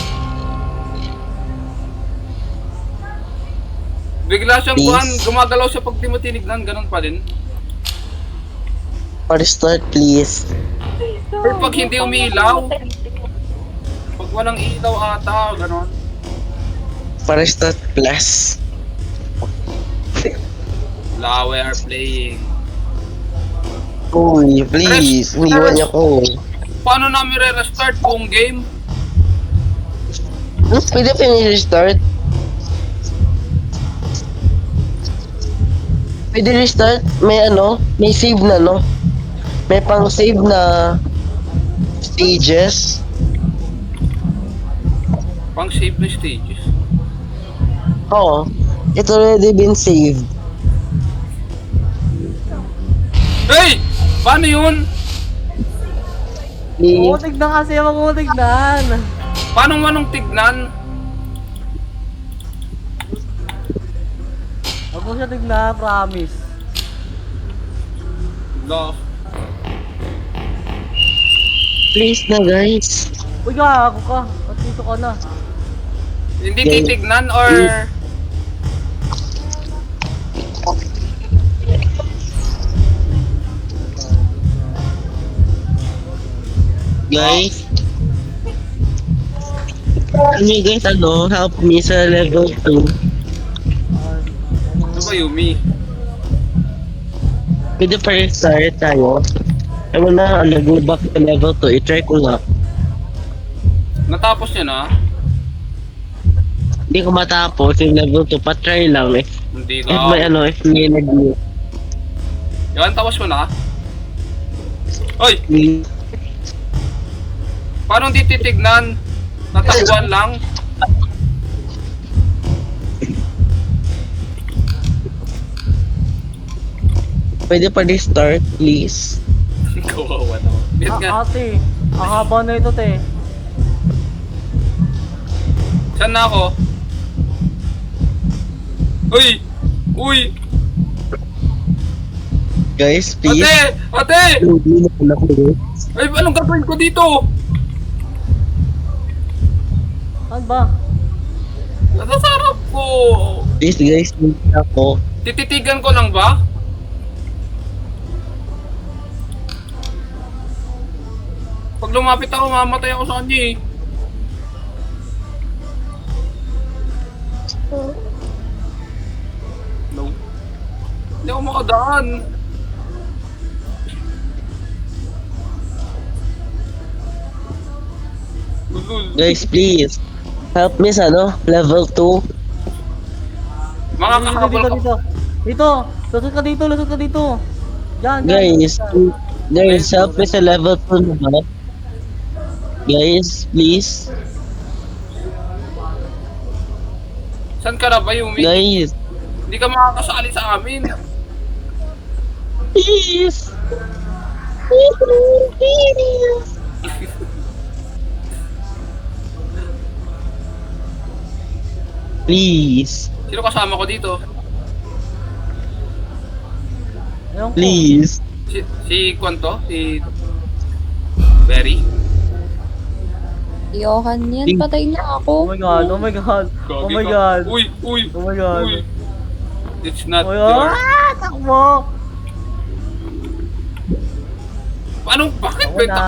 [SPEAKER 3] Bigla siyang
[SPEAKER 2] Please.
[SPEAKER 3] buwan, gumagalaw siya pag di mo tinignan, ganun pa din.
[SPEAKER 2] For start, please.
[SPEAKER 3] Or pag hindi umiilaw. Pag walang ilaw ata, ganun.
[SPEAKER 2] For start, plus.
[SPEAKER 3] La, we are playing.
[SPEAKER 2] Uy, please. Iniwan niya ko.
[SPEAKER 3] Paano namin re-restart buong game?
[SPEAKER 2] Pwede finish start. Pwede restart. May ano, may save na, no? May pang save na stages.
[SPEAKER 3] Pang save na stages.
[SPEAKER 2] Oo. It's already been saved.
[SPEAKER 3] Hey! Paano yun?
[SPEAKER 2] Please.
[SPEAKER 4] Oo, tignan kasi ako, tignan.
[SPEAKER 3] Paano manong tignan?
[SPEAKER 4] Huwag mo siya tignan, promise.
[SPEAKER 3] La.
[SPEAKER 2] Please na, guys.
[SPEAKER 4] Uy, gago ka. At dito ka na.
[SPEAKER 3] Hindi titignan or...
[SPEAKER 2] Guys. Can you guys, help me sa level 2?
[SPEAKER 3] Ano ba, Yumi?
[SPEAKER 2] Pwede pa restart tayo. Ewan na, go back to level 2. I-try ko nga.
[SPEAKER 3] Natapos niya na?
[SPEAKER 2] Hindi ko matapos yung level 2. Pa-try lang eh.
[SPEAKER 3] Hindi
[SPEAKER 2] If
[SPEAKER 3] ka.
[SPEAKER 2] may if may nag-mute.
[SPEAKER 3] Yan, tapos mo na? Oy! Paano hindi titignan? Natakbuhan lang?
[SPEAKER 2] Pwede pa restart, please.
[SPEAKER 3] Kawawa naman. Bit nga.
[SPEAKER 4] Ate, ang haba na ito, te.
[SPEAKER 3] Saan na ako? Uy! Uy!
[SPEAKER 2] Guys, please.
[SPEAKER 3] Ate! Ate!
[SPEAKER 2] Hindi na pala ko, guys.
[SPEAKER 3] Ay, anong gagawin ko dito?
[SPEAKER 4] Saan ba?
[SPEAKER 3] Nasasarap ko!
[SPEAKER 2] Please, guys, please ako.
[SPEAKER 3] Tititigan ko lang ba? Pag lumapit ako, mamatay ako sa kanya eh. No. Hindi ako makadaan. Ulul.
[SPEAKER 2] Guys, please. Help me sa level 2.
[SPEAKER 3] Mga
[SPEAKER 4] Dito,
[SPEAKER 3] kakabal
[SPEAKER 4] dito,
[SPEAKER 3] ka.
[SPEAKER 4] dito. Dito, lusot ka dito, lusot ka dito. Diyan,
[SPEAKER 2] Guys,
[SPEAKER 4] diyan.
[SPEAKER 2] guys, help me sa level 2 naman. Guys, please.
[SPEAKER 3] Saan ka na ba, Yumi?
[SPEAKER 2] Guys,
[SPEAKER 3] Hindi ka makakasali sa amin.
[SPEAKER 2] please. Please. Please.
[SPEAKER 3] Sino kasama ko dito?
[SPEAKER 4] Ewan ko.
[SPEAKER 2] Please.
[SPEAKER 3] Si Kwanto? Si Berry?
[SPEAKER 5] Johan yan,
[SPEAKER 2] Ting.
[SPEAKER 5] patay na
[SPEAKER 4] Oh
[SPEAKER 5] ako.
[SPEAKER 4] my god, oh my god. Oh my god.
[SPEAKER 3] Uy, uy,
[SPEAKER 4] Oh my god.
[SPEAKER 3] uy. It's not
[SPEAKER 4] Oh my
[SPEAKER 3] your...
[SPEAKER 4] god. Takbo.
[SPEAKER 3] Bakit
[SPEAKER 4] Ako
[SPEAKER 3] ba
[SPEAKER 4] na.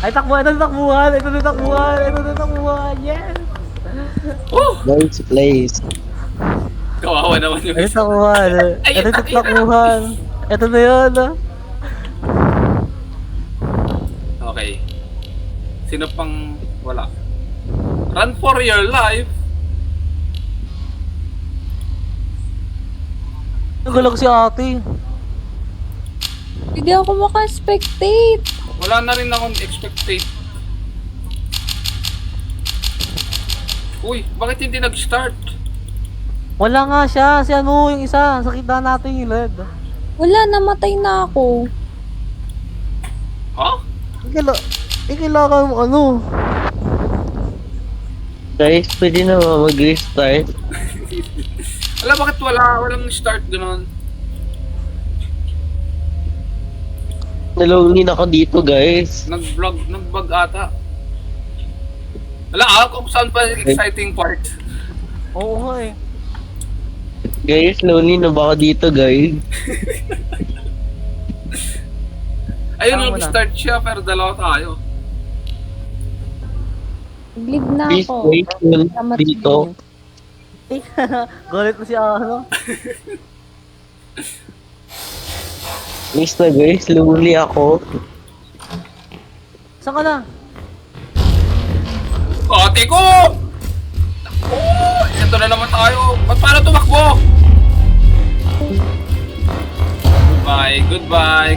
[SPEAKER 4] Ay, takbo. Ito na takbuhan. Ito na takbuhan. Ito na takbuhan. Yes.
[SPEAKER 3] Oh!
[SPEAKER 2] Nice place.
[SPEAKER 3] Kawawa naman yung
[SPEAKER 4] Ito
[SPEAKER 3] isa.
[SPEAKER 4] takbuhan. Ito na takbuhan. Ito na yun.
[SPEAKER 3] Okay. Sino pang wala? Run for your life.
[SPEAKER 4] Nagalag si ate.
[SPEAKER 5] Hindi ako maka-spectate.
[SPEAKER 3] Wala na rin akong expectate. Uy, bakit hindi nag-start?
[SPEAKER 4] Wala nga siya. Si ano, yung isa. Sa kita natin yung LED.
[SPEAKER 5] Wala, namatay na ako.
[SPEAKER 3] Ha?
[SPEAKER 4] Kailangan mo ano.
[SPEAKER 2] Guys, pwede na ba mag-restart?
[SPEAKER 3] Alam, bakit walang start ganun?
[SPEAKER 2] Nalungin ako dito, guys.
[SPEAKER 3] Nag-vlog ata. Wala kung saan pa yung exciting part.
[SPEAKER 4] Oo nga eh.
[SPEAKER 2] Guys, lonely na ba ako dito, guys?
[SPEAKER 3] Ayun,
[SPEAKER 4] Tama na.
[SPEAKER 3] nag-start siya pero dalawa tayo.
[SPEAKER 5] Nag-leave na
[SPEAKER 2] Please
[SPEAKER 5] ako.
[SPEAKER 2] wait
[SPEAKER 5] Salamat
[SPEAKER 2] dito.
[SPEAKER 4] Galit na si ano.
[SPEAKER 2] Please na, guys. Lonely ako.
[SPEAKER 4] Saan ka na?
[SPEAKER 3] Ate ko! Oh, ito na naman tayo. Paano tumakbo?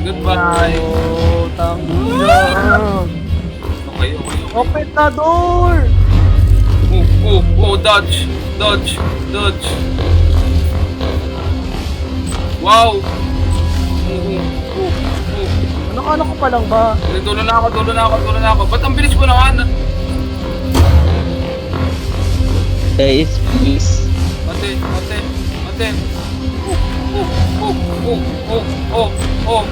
[SPEAKER 3] Goodbye.
[SPEAKER 4] Oh, tangina.
[SPEAKER 3] Okay.
[SPEAKER 4] Open the door!
[SPEAKER 3] Dodge. Wow.
[SPEAKER 4] Ano ko pa lang ba?
[SPEAKER 3] Dulo na ako. Ba't ang bilis mo naman?
[SPEAKER 2] Guys, please.
[SPEAKER 3] Ate. Oh.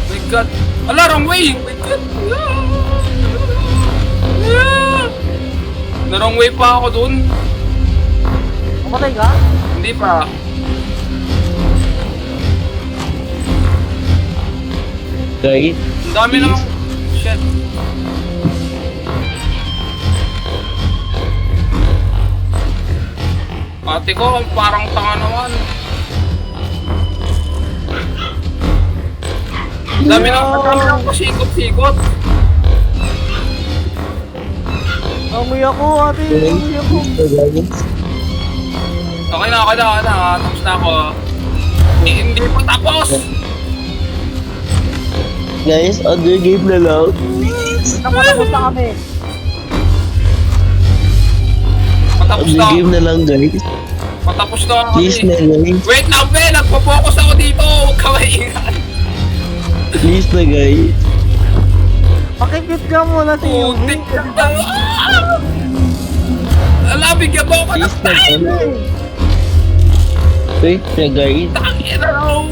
[SPEAKER 3] My God. Ala, wrong way. My God. Na wrong way pa ako dun.
[SPEAKER 4] Mamatay ka?
[SPEAKER 3] Hindi pa.
[SPEAKER 2] Guys,
[SPEAKER 3] Ang dami namang... Shit. Ate ko, parang tanga naman. Ang dami nang pasikot-sikot.
[SPEAKER 4] Amoy ako, ate.
[SPEAKER 2] guys.
[SPEAKER 4] Amoy ako.
[SPEAKER 2] Guys.
[SPEAKER 3] Okay na. Tapos na ako. Hindi pa tapos.
[SPEAKER 2] Guys, other game na lang.
[SPEAKER 4] Tapos na kami.
[SPEAKER 3] Patapos
[SPEAKER 2] Other
[SPEAKER 3] na.
[SPEAKER 2] game na lang, guys.
[SPEAKER 3] Patapos na ako.
[SPEAKER 2] Please na, guys.
[SPEAKER 3] Wait lang, be! Nagpo-focus ako dito! Huwag ka maingat!
[SPEAKER 2] Please na, guys.
[SPEAKER 4] Pakikit ka muna si
[SPEAKER 3] Putik ka ba? Ala, bigyan mo ako ng
[SPEAKER 2] Please na,
[SPEAKER 3] time!
[SPEAKER 2] guys. Wait na, guys.
[SPEAKER 3] Tangina, no!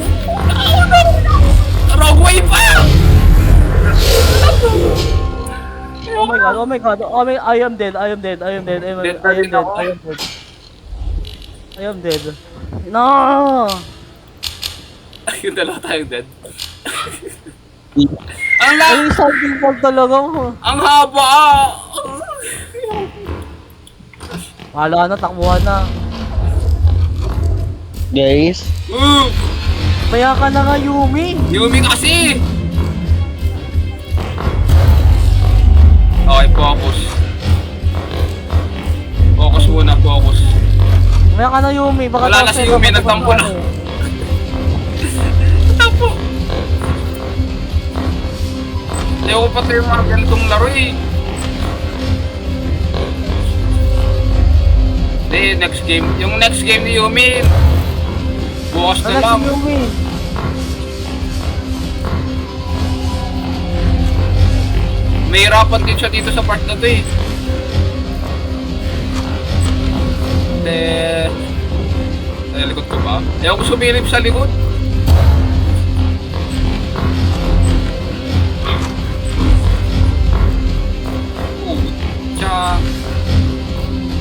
[SPEAKER 3] Wrong way pa!
[SPEAKER 4] Oh my god. I am dead.
[SPEAKER 3] Dead na din ako.
[SPEAKER 4] I am dead. No!
[SPEAKER 3] Yung dalawa tayong dead.
[SPEAKER 4] Ay, something pag talaga mo.
[SPEAKER 3] Ang haba!
[SPEAKER 4] Wala na, takbuhan na.
[SPEAKER 2] Guys.
[SPEAKER 4] Kaya ka na nga, Yumi.
[SPEAKER 3] Yumi kasi! Okay, focus. Focus muna.
[SPEAKER 4] Kaya ka na, Yumi. Baka
[SPEAKER 3] Wala na si Yumi, nagtampo na. Tapo! Ayaw ko pati yung mga ganitong laro eh. Hindi, next game. Yung next game ni Yumi, bukas na
[SPEAKER 4] Wala
[SPEAKER 3] lang.
[SPEAKER 4] si Yumi.
[SPEAKER 3] May hirapan din siya dito sa part na to eh. Ay, likod ko ba? Ayaw ko sumilip sa likod.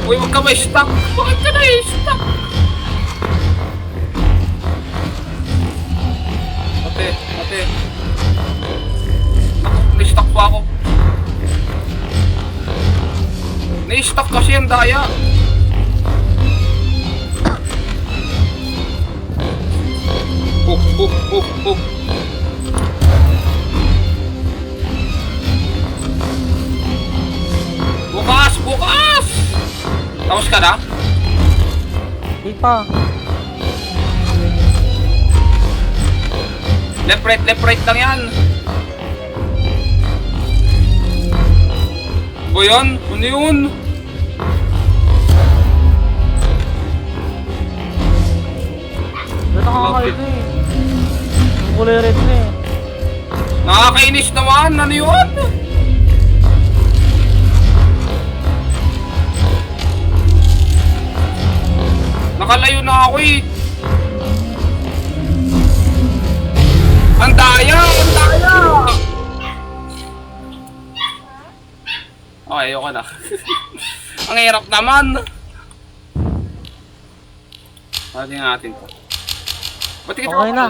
[SPEAKER 3] Uy, huwag ka ma-stuck. Bakit ka na-stuck? Ate. Naku, na-stuck pa ako. Na-stuck kasi ang daya. Oh. Bukas! Tapos ka na?
[SPEAKER 4] Di pa.
[SPEAKER 3] Left right lang yan. O yan? Ano yun?
[SPEAKER 4] Ba't nakakaito eh? Yung kulay red na eh.
[SPEAKER 3] Nakakainis naman. Ano yun? Nakalayo na ako eh. Ang daya! Okay, ayoko na. Ang hirap naman. Pwede natin to. Ba't kita
[SPEAKER 4] Okay na.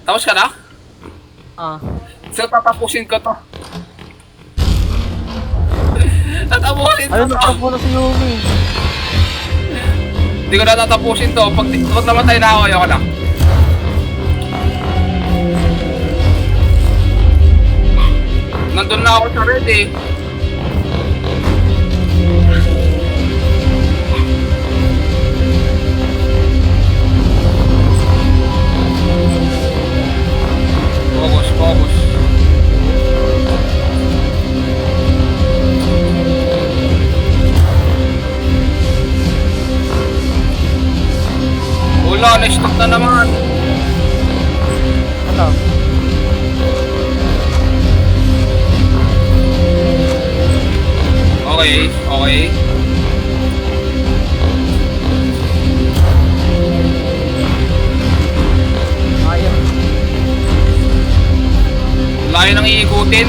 [SPEAKER 3] Tapos ka na?
[SPEAKER 4] Ah.
[SPEAKER 3] So, tatapusin ko to. Tatapusin ko
[SPEAKER 4] Ayun,
[SPEAKER 3] to.
[SPEAKER 4] nagtapo na si Yumi.
[SPEAKER 3] Hindi ko na tatapusin to. Pag namatay na ako, ayoko na. Nandun na ako sa red eh. Focus. Wala, na-stuck na naman.
[SPEAKER 4] Ano?
[SPEAKER 3] Okay.
[SPEAKER 4] Ayaw.
[SPEAKER 3] Layo nang iikutin.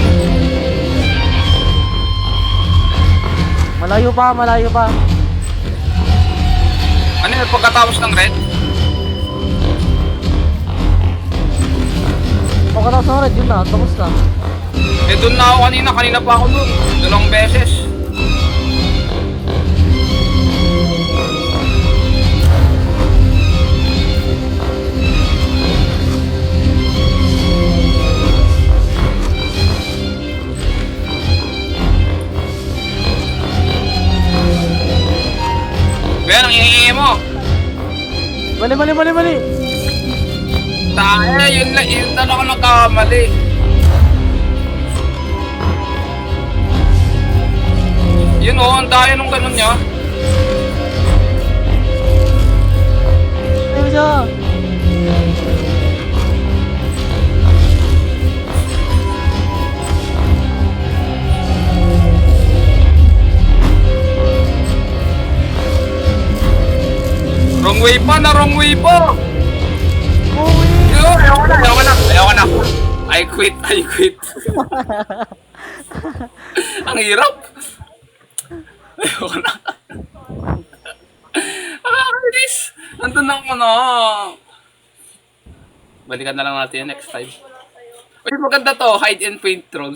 [SPEAKER 4] Malayo pa.
[SPEAKER 3] Ano yun, pagkatapos ng red?
[SPEAKER 4] Pagkatapos ng red, yun na. Tapos na.
[SPEAKER 3] Eh, dun na ako kanina pa ako dun. 2 beses. Kaya nang iingi mo.
[SPEAKER 4] Mali.
[SPEAKER 3] Tayo, yun lang ako nagkamali. Yun oh, ang daya nung ganun niya.
[SPEAKER 4] Ayun siya.
[SPEAKER 3] Wrong way pa.
[SPEAKER 4] Uwi.
[SPEAKER 3] Ayoko na. I quit. Ang hirap. Ayoko na. Nakakainis. Nandun ako na. Balikan na lang natin next time. Uy, maganda to. Hide and paint trolls.